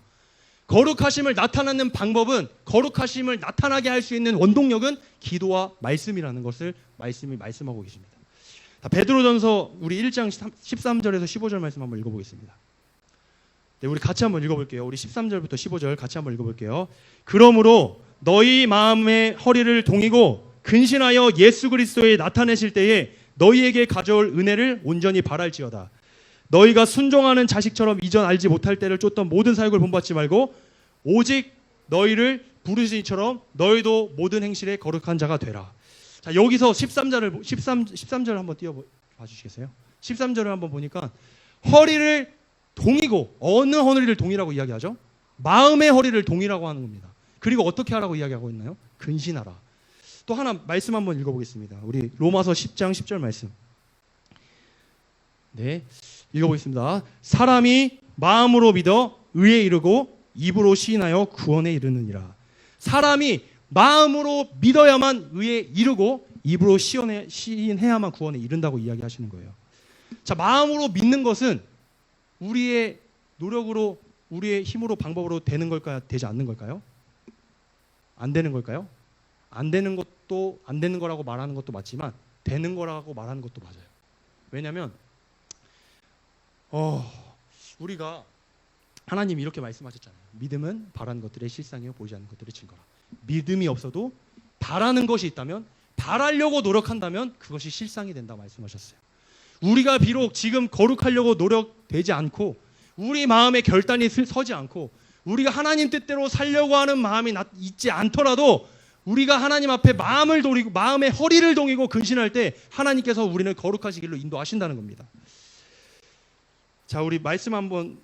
거룩하심을 나타내는 방법은 거룩하심을 나타나게 할 수 있는 원동력은 기도와 말씀이라는 것을 말씀이 말씀하고 계십니다. 베드로전서 우리 1장 13절에서 15절 말씀 한번 읽어보겠습니다. 우리 같이 한번 읽어볼게요. 우리 13절부터 15절 같이 한번 읽어볼게요. 그러므로 너희 마음의 허리를 동이고 근신하여 예수 그리스도에 나타내실 때에 너희에게 가져올 은혜를 온전히 바랄지어다. 너희가 순종하는 자식처럼 이전 알지 못할 때를 쫓던 모든 사역을 본받지 말고 오직 너희를 부르신 이처럼 너희도 모든 행실에 거룩한 자가 되라. 자, 여기서 13절 한번 띄워봐 주시겠어요? 13절을 한번 보니까 허리를 동이고 어느 허리를 동이라고 이야기하죠? 마음의 허리를 동이라고 하는 겁니다. 그리고 어떻게 하라고 이야기하고 있나요? 근신하라. 또 하나 말씀 한번 읽어보겠습니다. 우리 로마서 10장 10절 말씀. 네, 읽어보겠습니다. 사람이 마음으로 믿어 의에 이르고 입으로 시인하여 구원에 이르느니라. 사람이 마음으로 믿어야만 의에 이르고 입으로 시인해야만 구원에 이른다고 이야기하시는 거예요. 자, 마음으로 믿는 것은 우리의 노력으로, 우리의 힘으로, 방법으로 되는 걸까요? 되지 않는 걸까요? 안 되는 걸까요? 안 되는 것도, 안 되는 거라고 말하는 것도 맞지만 되는 거라고 말하는 것도 맞아요. 왜냐하면 우리가 하나님이 이렇게 말씀하셨잖아요. 믿음은 바라는 것들의 실상이요 보이지 않는 것들의 증거라. 믿음이 없어도 바라는 것이 있다면, 바라려고 노력한다면 그것이 실상이 된다 말씀하셨어요. 우리가 비록 지금 거룩하려고 노력되지 않고 우리 마음에 결단이 서지 않고 우리가 하나님 뜻대로 살려고 하는 마음이 있지 않더라도 우리가 하나님 앞에 마음을 돌리고 마음의 허리를 동이고 근신할 때 하나님께서 우리를 거룩하신 길로 인도하신다는 겁니다. 자, 우리 말씀 한번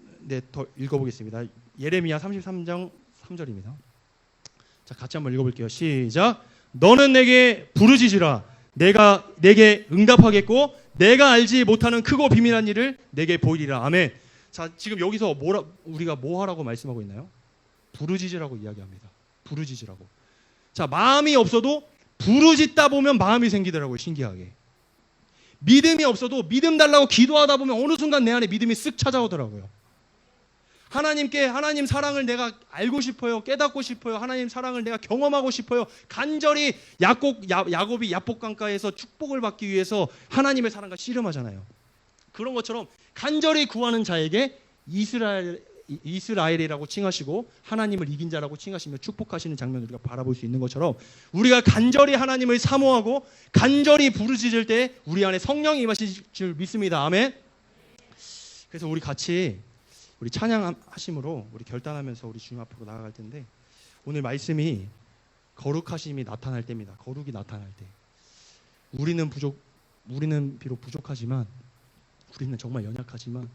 더 읽어보겠습니다. 예레미야 33장 3절입니다. 자, 같이 한번 읽어볼게요. 시작. 너는 내게 부르짖으라. 내가 내게 응답하겠고 내가 알지 못하는 크고 비밀한 일을 내게 보이리라. 아멘. 자, 지금 여기서 우리가 뭐 하라고 말씀하고 있나요? 부르짖으라고 이야기합니다. 부르짖으라고. 자, 마음이 없어도 부르짖다 보면 마음이 생기더라고요. 신기하게. 믿음이 없어도 믿음 달라고 기도하다 보면 어느 순간 내 안에 믿음이 쓱 찾아오더라고요. 하나님께, 하나님 사랑을 내가 알고 싶어요. 깨닫고 싶어요. 하나님 사랑을 내가 경험하고 싶어요. 간절히 야곱이 야복강가에서 축복을 받기 위해서 하나님의 사랑과 씨름하잖아요. 그런 것처럼 간절히 구하는 자에게 이스라엘이라고 칭하시고 하나님을 이긴 자라고 칭하시며 축복하시는 장면을 우리가 바라볼 수 있는 것처럼 우리가 간절히 하나님을 사모하고 간절히 부르짖을 때 우리 안에 성령이 임하실 줄 믿습니다. 아멘. 그래서 우리 같이 우리 찬양하심으로 우리 결단하면서 우리 주님 앞으로 나아갈 텐데, 오늘 말씀이 거룩하심이 나타날 때입니다. 거룩이 나타날 때 우리는 비록 부족하지만, 우리는 정말 연약하지만,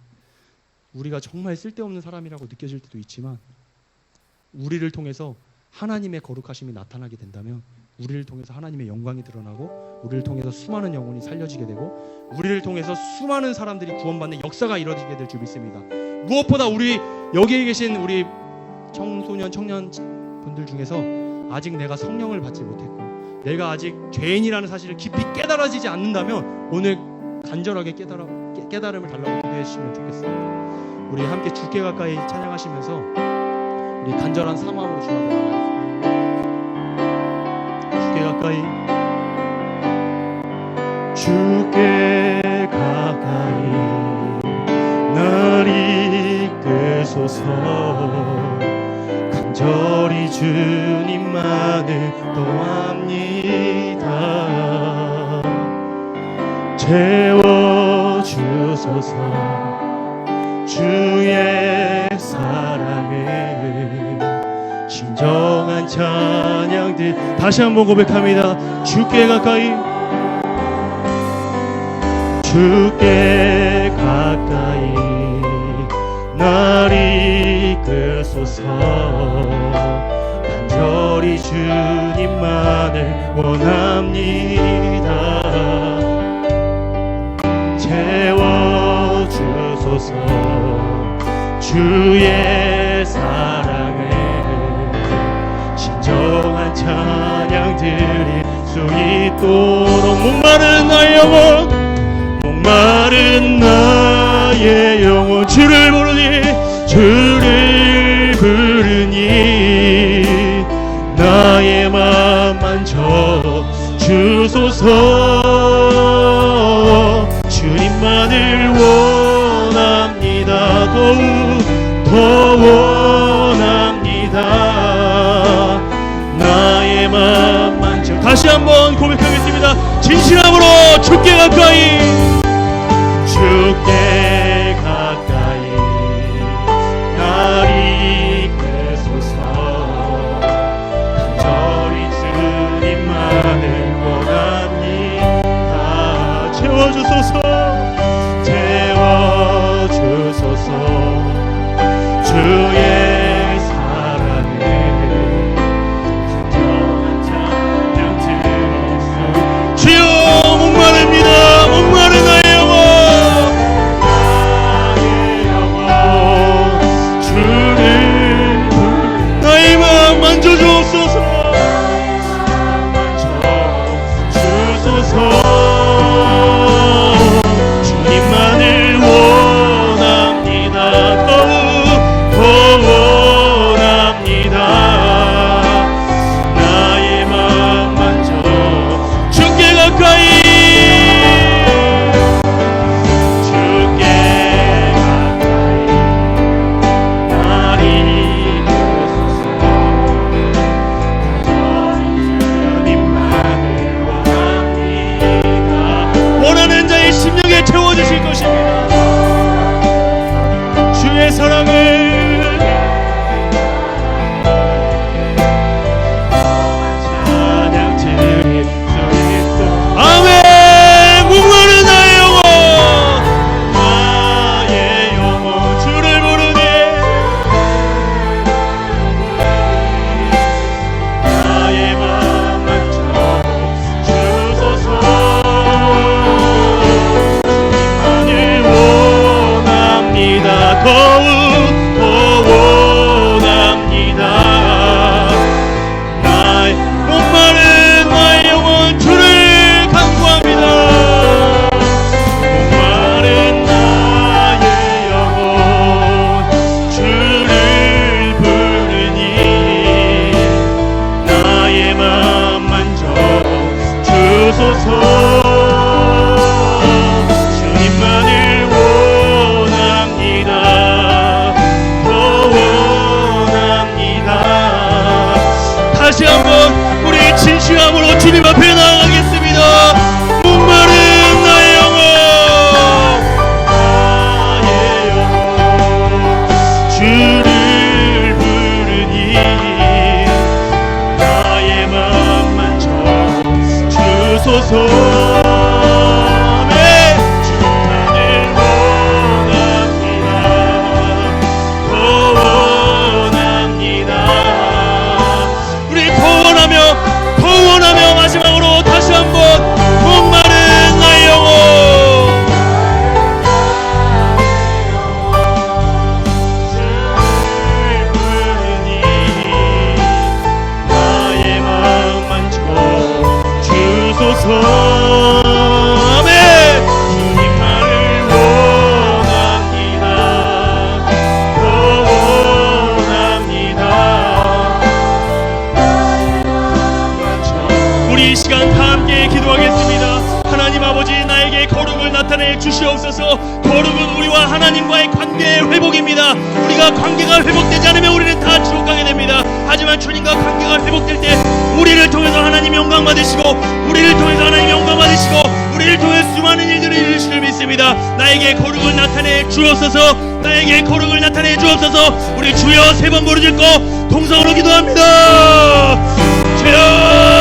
우리가 정말 쓸데없는 사람이라고 느껴질 때도 있지만, 우리를 통해서 하나님의 거룩하심이 나타나게 된다면 우리를 통해서 하나님의 영광이 드러나고 우리를 통해서 수많은 영혼이 살려지게 되고 우리를 통해서 수많은 사람들이 구원받는 역사가 이루어지게 될 줄 믿습니다. 무엇보다 우리 여기에 계신 우리 청소년 청년 분들 중에서 아직 내가 성령을 받지 못했고 내가 아직 죄인이라는 사실을 깊이 깨달아지지 않는다면 오늘 간절하게 깨달음을 달라고 기도해 주시면 좋겠습니다. 우리 함께 주께 가까이 찬양하시면서 우리 간절한 사모함으로 주 앞에 나아가겠습니다. 주께 가까이, 주께 가까이 날 이끄소서. 간절히 주님만을 구합니다. 채워주소서. 주의 사랑을 진정한 찬양들 다시 한번 고백합니다. 주께 가까이, 주께 가까이 날 이끄소서. 간절히 주님만을 원합니다. 채워주소서. 주의 사랑을 진정한 찬양 드릴 수 있도록 목마른 나의 영혼, 목마른 나의 영혼 주를 부르니 나의 맘 만져 주소서. 주님만을 원합니다. 더 원합니다. 나의 맘 만져. 다시 한번 고백하겠습니다. 진실함으로 주께 가까이, 주께 가까이 날 이끄소서. 간절히 주님만을 원합니다. 채워주소서. 채워주소서. 주의 사랑을 진정한 찬양 드리소. 주여 목마릅니다. 목마른 나의 영혼, 진실함으로 주님 앞에 나아가겠습니다. 목마른 나의 영혼, 나의 영혼, 주를 부르니 나의 마음 만져 주소서. 마지막으로 다시 한번 목마른 나의 영혼, 주를 부르니 나의 마음 만져 주소서. 아멘. 주님만을 원합니다. 우리 이 시간 다 함께 기도하겠습니다. 하나님 아버지, 나에게 거룩을 나타내 주시옵소서. 거룩은 우리와 하나님과의 관계의 회복입니다. 우리가 관계가 회복되지 않으면 우리는 다 지옥 가게 됩니다. 하지만 주님과 관계가 회복될 때 우리를 통해서 하나님 영광 받으시고, 우리를 통해서 하나님 영광 받으시고, 우리를 통해서 수많은 일들을 이루실 믿습니다. 나에게 거룩을 나타내 주옵소서. 나에게 거룩을 나타내 주옵소서. 우리 주여 세 번 부르짖고 동성으로 기도합니다. 주여.